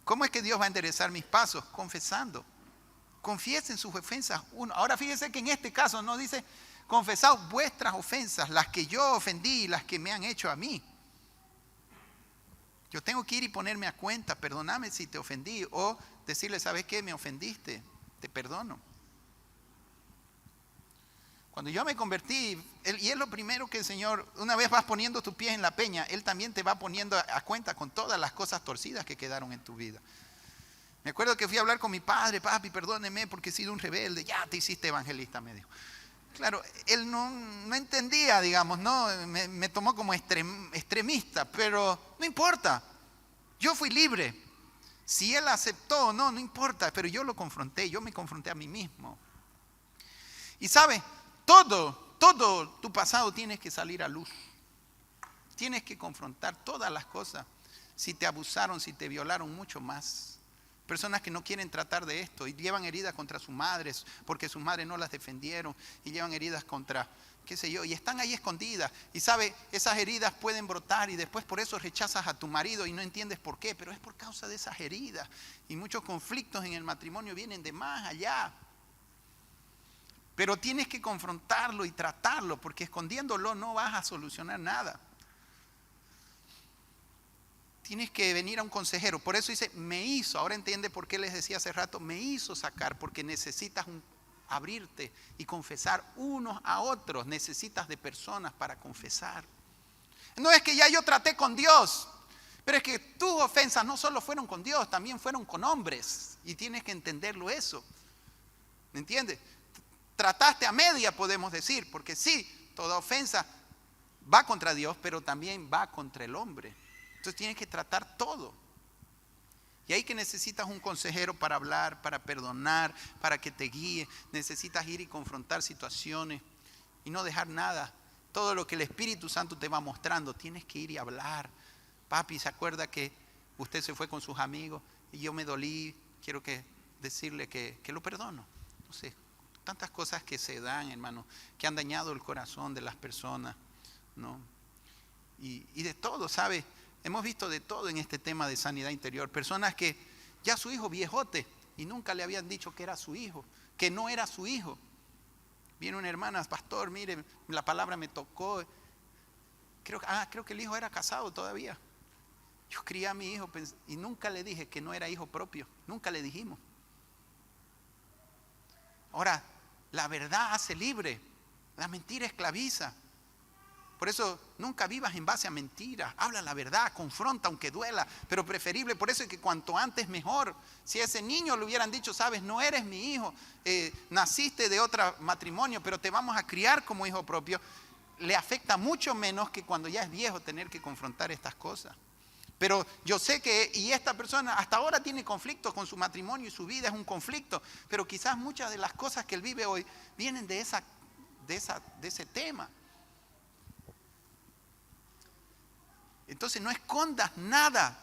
¿Cómo es que Dios va a enderezar mis pasos? Confesando. Confiesen sus ofensas uno. Ahora fíjese que en este caso no dice confesad vuestras ofensas, las que yo ofendí y las que me han hecho a mí. Yo tengo que ir y ponerme a cuenta, perdóname si te ofendí, o decirle, ¿sabes qué? Me ofendiste, te perdono. Cuando yo me convertí, y es lo primero que el Señor, una vez vas poniendo tus pies en la peña, Él también te va poniendo a cuenta con todas las cosas torcidas que quedaron en tu vida. Me acuerdo que fui a hablar con mi padre, papi, perdóneme porque he sido un rebelde, ya te hiciste evangelista, me dijo. Claro, él no entendía, digamos, ¿no? Me tomó como extremista, pero no importa, yo fui libre. Si él aceptó o no, no importa, pero yo lo confronté, yo me confronté a mí mismo. Y ¿sabe? Todo tu pasado tienes que salir a luz. Tienes que confrontar todas las cosas. Si te abusaron, si te violaron, mucho más. Personas que no quieren tratar de esto y llevan heridas contra sus madres porque sus madres no las defendieron, y llevan heridas contra, qué sé yo, y están ahí escondidas. Y sabe, esas heridas pueden brotar y después por eso rechazas a tu marido y no entiendes por qué, pero es por causa de esas heridas. Y muchos conflictos en el matrimonio vienen de más allá. Pero tienes que confrontarlo y tratarlo, porque escondiéndolo no vas a solucionar nada. tienes que venir a un consejero. Por eso dice, me hizo. Ahora entiende por qué les decía hace rato, me hizo sacar, porque necesitas abrirte y confesar unos a otros. Necesitas de personas para confesar. No es que ya yo traté con Dios, pero es que tus ofensas no solo fueron con Dios, también fueron con hombres. Y tienes que entenderlo eso. ¿Me entiendes? Trataste a media, podemos decir, porque sí, toda ofensa va contra Dios, pero también va contra el hombre. Entonces tienes que tratar todo. Y ahí que necesitas un consejero para hablar, para perdonar, para que te guíe. Necesitas ir y confrontar situaciones y no dejar nada. Todo lo que el Espíritu Santo te va mostrando, tienes que ir y hablar. Papi, ¿se acuerda que usted se fue con sus amigos y yo me dolí? Quiero decirle que lo perdono. No sé, tantas cosas que se dan, hermano, que han dañado el corazón de las personas, ¿no? Y de todo, ¿sabe? Hemos visto de todo en este tema de sanidad interior. Personas que ya su hijo viejote y nunca le habían dicho que era su hijo, que no era su hijo. Viene una hermana, pastor, mire, la palabra me tocó. Creo que el hijo era casado todavía. Yo crié a mi hijo y nunca le dije que no era hijo propio. Nunca le dijimos. Ahora, la verdad hace libre. La mentira esclaviza. Por eso nunca vivas en base a mentiras. Habla la verdad, confronta aunque duela, pero preferible. Por eso es que cuanto antes mejor. Si a ese niño le hubieran dicho, sabes, no eres mi hijo, naciste de otro matrimonio, pero te vamos a criar como hijo propio, le afecta mucho menos que cuando ya es viejo tener que confrontar estas cosas. Pero yo sé que, y esta persona hasta ahora tiene conflictos con su matrimonio y su vida es un conflicto, pero quizás muchas de las cosas que él vive hoy vienen de ese tema. Entonces no escondas nada,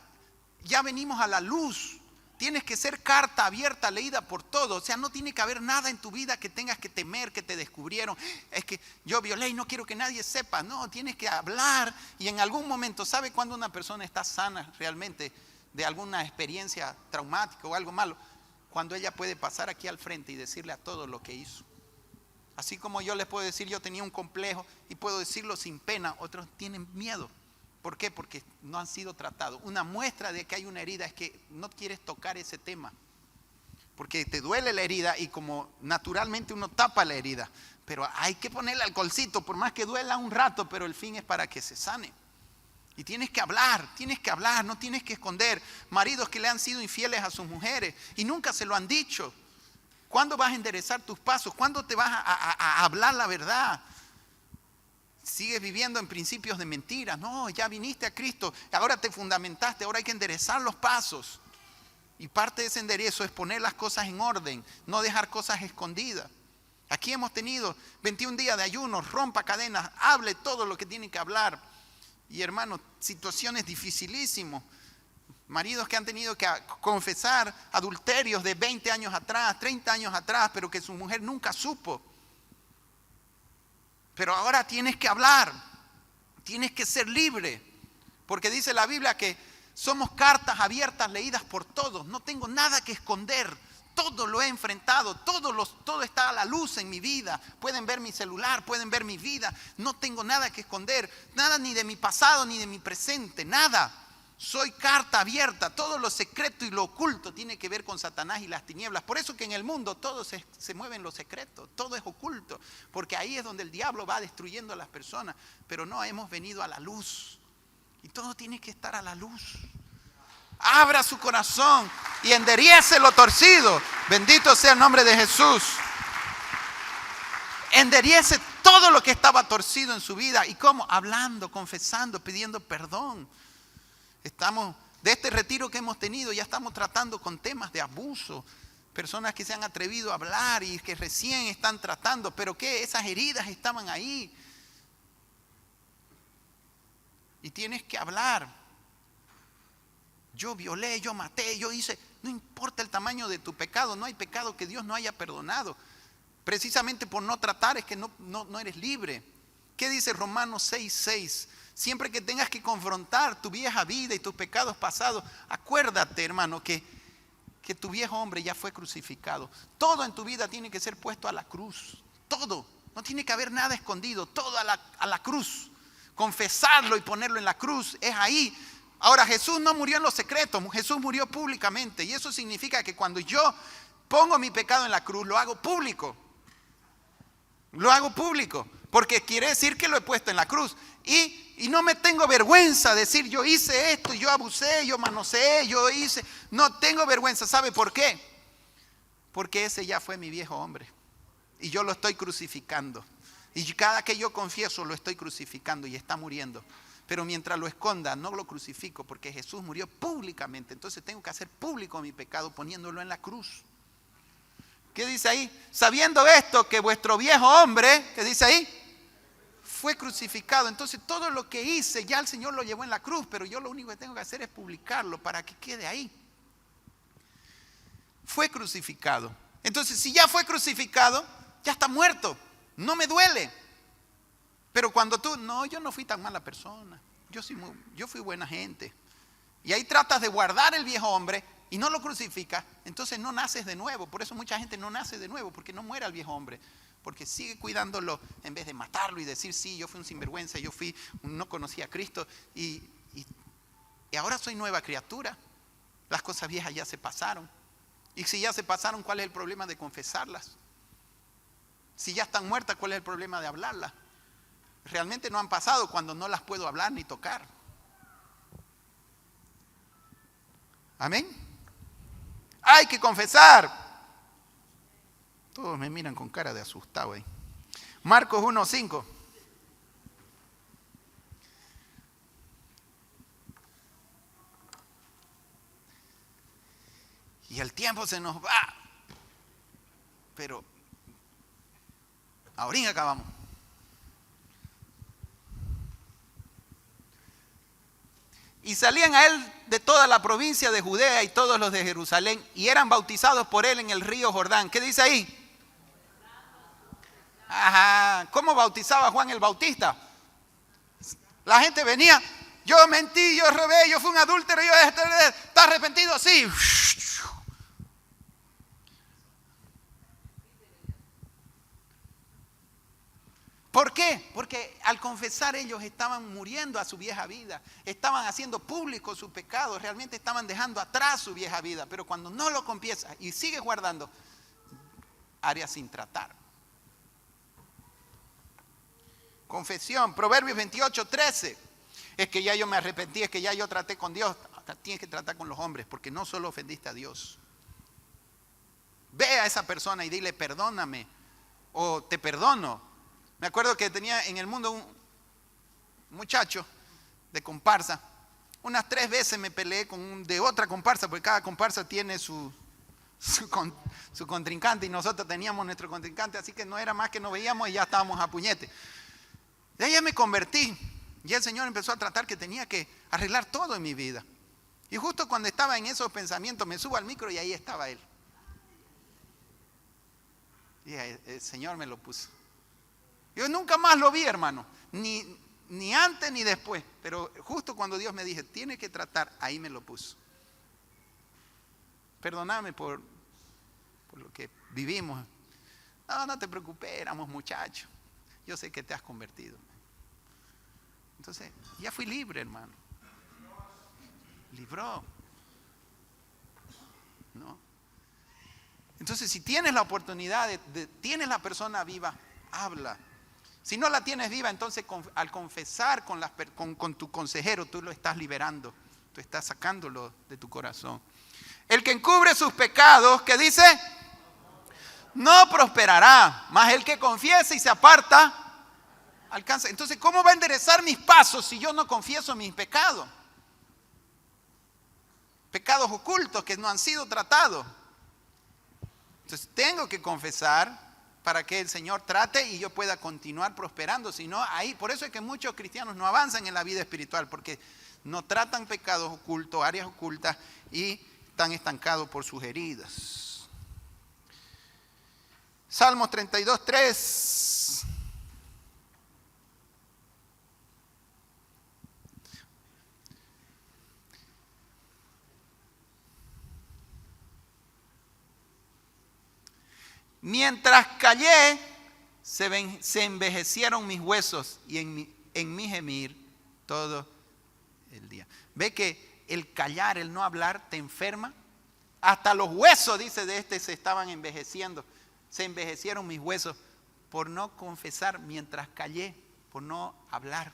ya venimos a la luz. Tienes que ser carta abierta, leída por todos. O sea, no tiene que haber nada en tu vida que tengas que temer, que te descubrieron. Es que yo violé y no quiero que nadie sepa. No, tienes que hablar. Y en algún momento, ¿sabe cuándo una persona está sana realmente de alguna experiencia traumática o algo malo? Cuando ella puede pasar aquí al frente y decirle a todos lo que hizo. Así como yo les puedo decir, yo tenía un complejo y puedo decirlo sin pena. Otros tienen miedo. ¿Por qué? Porque no han sido tratados. Una muestra de que hay una herida es que no quieres tocar ese tema. Porque te duele la herida y como naturalmente uno tapa la herida. Pero hay que ponerle alcoholcito, por más que duela un rato, pero el fin es para que se sane. Y tienes que hablar, no tienes que esconder. Maridos que le han sido infieles a sus mujeres y nunca se lo han dicho. ¿Cuándo vas a enderezar tus pasos? ¿Cuándo te vas a hablar la verdad? Sigues viviendo en principios de mentiras. No, ya viniste a Cristo, ahora te fundamentaste, ahora hay que enderezar los pasos. Y parte de ese enderezo es poner las cosas en orden, no dejar cosas escondidas. Aquí hemos tenido 21 días de ayuno, rompa cadenas, hable todo lo que tiene que hablar. Y hermanos, situaciones dificilísimas. Maridos que han tenido que confesar adulterios de 20 años atrás, 30 años atrás, pero que su mujer nunca supo. Pero ahora tienes que hablar, tienes que ser libre, porque dice la Biblia que somos cartas abiertas leídas por todos. No tengo nada que esconder, todo lo he enfrentado, todo está a la luz en mi vida. Pueden ver mi celular, pueden ver mi vida, no tengo nada que esconder, nada ni de mi pasado ni de mi presente, nada. Soy carta abierta, todo lo secreto y lo oculto tiene que ver con Satanás y las tinieblas. Por eso que en el mundo todo se mueve en lo secreto, todo es oculto, porque ahí es donde el diablo va destruyendo a las personas. Pero no, hemos venido a la luz y todo tiene que estar a la luz. Abra su corazón y enderiece lo torcido. Bendito sea el nombre de Jesús. Enderiece todo lo que estaba torcido en su vida. ¿Y cómo? Hablando, confesando, pidiendo perdón. De este retiro que hemos tenido, ya estamos tratando con temas de abuso. Personas que se han atrevido a hablar y que recién están tratando. Pero que esas heridas estaban ahí. Y tienes que hablar. Yo violé, yo maté, yo hice. No importa el tamaño de tu pecado. No hay pecado que Dios no haya perdonado. Precisamente por no tratar es que no eres libre. ¿Qué dice Romanos 6:6? Siempre que tengas que confrontar tu vieja vida y tus pecados pasados, acuérdate, hermano, que tu viejo hombre ya fue crucificado. Todo en tu vida tiene que ser puesto a la cruz. Todo. No tiene que haber nada escondido. Todo a la cruz. Confesarlo y ponerlo en la cruz es ahí. Ahora, Jesús no murió en los secretos, Jesús murió públicamente. Y eso significa que cuando yo pongo mi pecado en la cruz, lo hago público. Lo hago público, porque quiere decir que lo he puesto en la cruz. Y no me tengo vergüenza de decir, yo hice esto, yo abusé, yo manoseé, yo hice. No tengo vergüenza. ¿Sabe por qué? Porque ese ya fue mi viejo hombre. Y yo lo estoy crucificando. Y cada que yo confieso, lo estoy crucificando y está muriendo. Pero mientras lo esconda, no lo crucifico, porque Jesús murió públicamente. Entonces tengo que hacer público mi pecado poniéndolo en la cruz. ¿Qué dice ahí? Sabiendo esto, que vuestro viejo hombre, ¿qué dice ahí? Fue crucificado. Entonces todo lo que hice, ya el Señor lo llevó en la cruz, pero yo lo único que tengo que hacer es publicarlo para que quede ahí. Fue crucificado. Entonces, si ya fue crucificado, ya está muerto. No me duele. Pero cuando tú, no, yo no fui tan mala persona. Yo fui buena gente. Y ahí tratas de guardar el viejo hombre y no lo crucificas, entonces no naces de nuevo. Por eso mucha gente no nace de nuevo, porque no muere el viejo hombre. Porque sigue cuidándolo en vez de matarlo y decir, sí, yo fui un sinvergüenza, no conocí a Cristo y ahora soy nueva criatura. Las cosas viejas ya se pasaron. Y si ya se pasaron, ¿cuál es el problema de confesarlas? Si ya están muertas, ¿cuál es el problema de hablarlas? Realmente no han pasado cuando no las puedo hablar ni tocar. Amén. Hay que confesar. Todos me miran con cara de asustado ahí. Marcos 1:5. Y el tiempo se nos va. Pero ahorita acabamos. Y salían a él de toda la provincia de Judea y todos los de Jerusalén, y eran bautizados por él en el río Jordán. ¿Qué dice ahí? Ajá. ¿Cómo bautizaba Juan el Bautista? La gente venía, yo mentí, yo robé, yo fui un adúltero, ¿está arrepentido? Sí. ¿Por qué? Porque al confesar ellos estaban muriendo a su vieja vida, estaban haciendo público su pecado, realmente estaban dejando atrás su vieja vida, pero cuando no lo confiesas y sigues guardando, áreas sin tratar. Confesión, Proverbios 28:13, es que ya yo me arrepentí, es que ya yo traté con Dios. Tienes que tratar con los hombres, porque no solo ofendiste a Dios. Ve a esa persona y dile, perdóname, o te perdono. Me acuerdo que tenía en el mundo un muchacho de comparsa. Unas 3 veces me peleé con de otra comparsa, porque cada comparsa tiene su contrincante y nosotros teníamos nuestro contrincante, así que no era más que nos veíamos y ya estábamos a puñete. De ahí ya me convertí y el Señor empezó a tratar que tenía que arreglar todo en mi vida. Y justo cuando estaba en esos pensamientos me subo al micro y ahí estaba él. Y el Señor me lo puso. Yo nunca más lo vi, hermano, ni antes ni después, pero justo cuando Dios me dijo, tiene que tratar, ahí me lo puso. Perdóname por lo que vivimos. No te preocupes, éramos muchachos. Yo sé que te has convertido. Entonces, ya fui libre, hermano. Libró. ¿No? Entonces, si tienes la oportunidad, tienes la persona viva, habla. Si no la tienes viva, entonces al confesar con tu consejero, tú lo estás liberando. Tú estás sacándolo de tu corazón. El que encubre sus pecados, ¿qué dice? No prosperará, mas el que confiesa y se aparta, alcanza. Entonces, ¿cómo va a enderezar mis pasos si yo no confieso mis pecados? Pecados ocultos que no han sido tratados. Entonces, tengo que confesar para que el Señor trate y yo pueda continuar prosperando. Si no, ahí, por eso es que muchos cristianos no avanzan en la vida espiritual, porque no tratan pecados ocultos, áreas ocultas, y están estancados por sus heridas. Salmos 32:3. Mientras callé, se envejecieron mis huesos y en mi gemir todo el día. Ve que el callar, el no hablar te enferma. Hasta los huesos, dice, de se estaban envejeciendo. Se envejecieron mis huesos por no confesar mientras callé, por no hablar.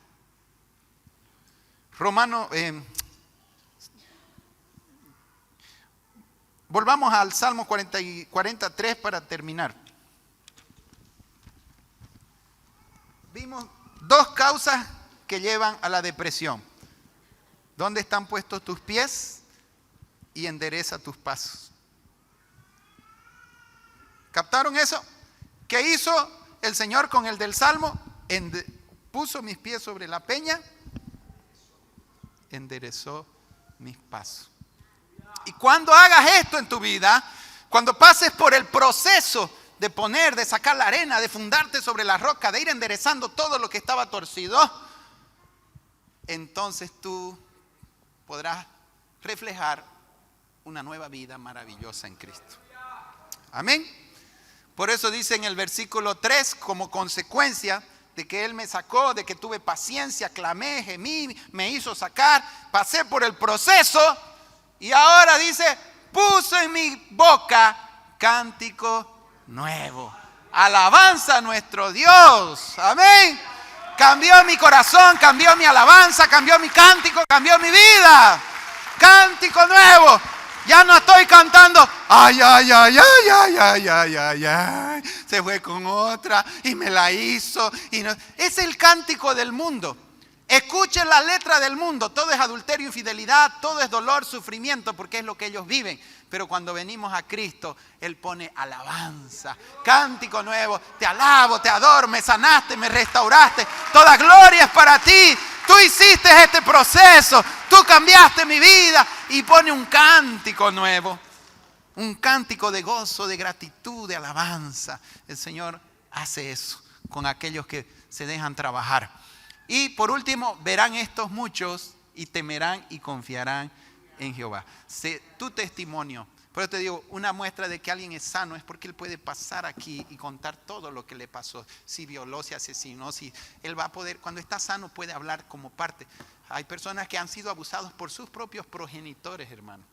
Volvamos al Salmo 43 para terminar. Vimos dos causas que llevan a la depresión. ¿Dónde están puestos tus pies? Y endereza tus pasos. ¿Captaron eso? ¿Qué hizo el Señor con el del Salmo? Puso mis pies sobre la peña, enderezó mis pasos. Y cuando hagas esto en tu vida, cuando pases por el proceso de sacar la arena, de fundarte sobre la roca, de ir enderezando todo lo que estaba torcido, entonces tú podrás reflejar una nueva vida maravillosa en Cristo. Amén. Por eso dice en el versículo 3, como consecuencia de que Él me sacó, de que tuve paciencia, clamé, gemí, me hizo sacar, pasé por el proceso y ahora dice, puso en mi boca cántico nuevo. Alabanza a nuestro Dios. Amén. Cambió mi corazón, cambió mi alabanza, cambió mi cántico, cambió mi vida. Cántico nuevo. Ya no estoy cantando, ay, ay, ay, ay, ay, ay, ay, ay, ay. Se fue con otra y me la hizo. Y no. Es el cántico del mundo. Escuchen la letra del mundo. Todo es adulterio, infidelidad, todo es dolor, sufrimiento, porque es lo que ellos viven. Pero cuando venimos a Cristo, Él pone alabanza, cántico nuevo. Te alabo, te adoro, me sanaste, me restauraste. Toda gloria es para ti. Tú hiciste este proceso, tú cambiaste mi vida y pone un cántico nuevo, un cántico de gozo, de gratitud, de alabanza. El Señor hace eso con aquellos que se dejan trabajar. Y por último, verán estos muchos y temerán y confiarán en Jehová. Tu testimonio. Por eso te digo, una muestra de que alguien es sano es porque él puede pasar aquí y contar todo lo que le pasó. Si violó, si asesinó, si él va a poder, cuando está sano puede hablar como parte. Hay personas que han sido abusados por sus propios progenitores, hermano.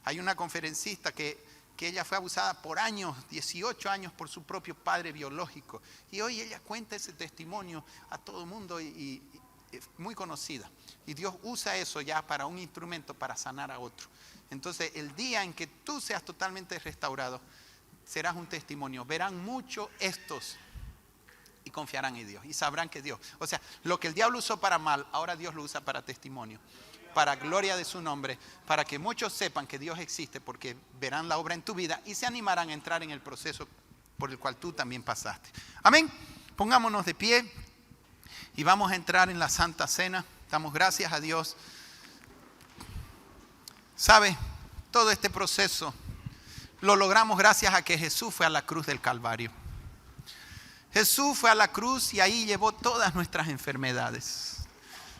Hay una conferencista que ella fue abusada por años, 18 años por su propio padre biológico. Y hoy ella cuenta ese testimonio a todo el mundo y es muy conocida. Y Dios usa eso ya para un instrumento para sanar a otro. Entonces, el día en que tú seas totalmente restaurado, serás un testimonio. Verán mucho estos y confiarán en Dios. Y sabrán que Dios, o sea, lo que el diablo usó para mal, ahora Dios lo usa para testimonio. Para gloria de su nombre, para que muchos sepan que Dios existe, porque verán la obra en tu vida y se animarán a entrar en el proceso por el cual tú también pasaste. Amén. Pongámonos de pie y vamos a entrar en la Santa Cena. Damos gracias a Dios. ¿Sabe? Todo este proceso lo logramos gracias a que Jesús fue a la cruz del Calvario. Jesús fue a la cruz y ahí llevó todas nuestras enfermedades.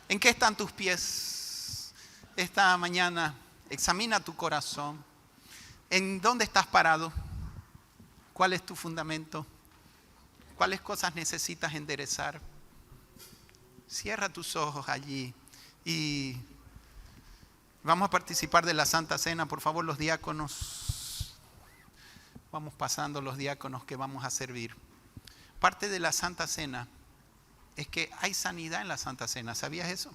¿En qué están tus pies? Esta mañana examina tu corazón. ¿En dónde estás parado? ¿Cuál es tu fundamento? ¿Cuáles cosas necesitas enderezar? Cierra tus ojos allí y vamos a participar de la Santa Cena. Por favor, los diáconos. Vamos pasando los diáconos que vamos a servir. Parte de la Santa Cena es que hay sanidad en la Santa Cena. ¿Sabías eso?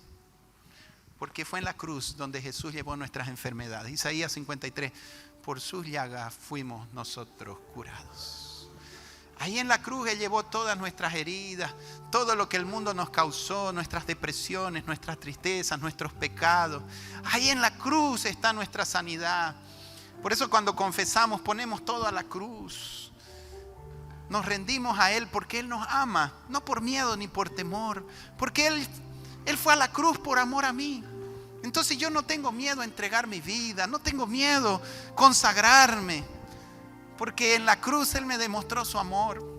Porque fue en la cruz donde Jesús llevó nuestras enfermedades. Isaías 53. Por sus llagas fuimos nosotros curados. Ahí en la cruz Él llevó todas nuestras heridas, todo lo que el mundo nos causó, nuestras depresiones, nuestras tristezas, nuestros pecados. Ahí en la cruz está nuestra sanidad. Por eso cuando confesamos ponemos todo a la cruz. Nos rendimos a Él porque Él nos ama, no por miedo ni por temor, porque Él fue a la cruz por amor a mí. Entonces yo no tengo miedo a entregar mi vida, no tengo miedo a consagrarme, porque en la cruz Él me demostró su amor.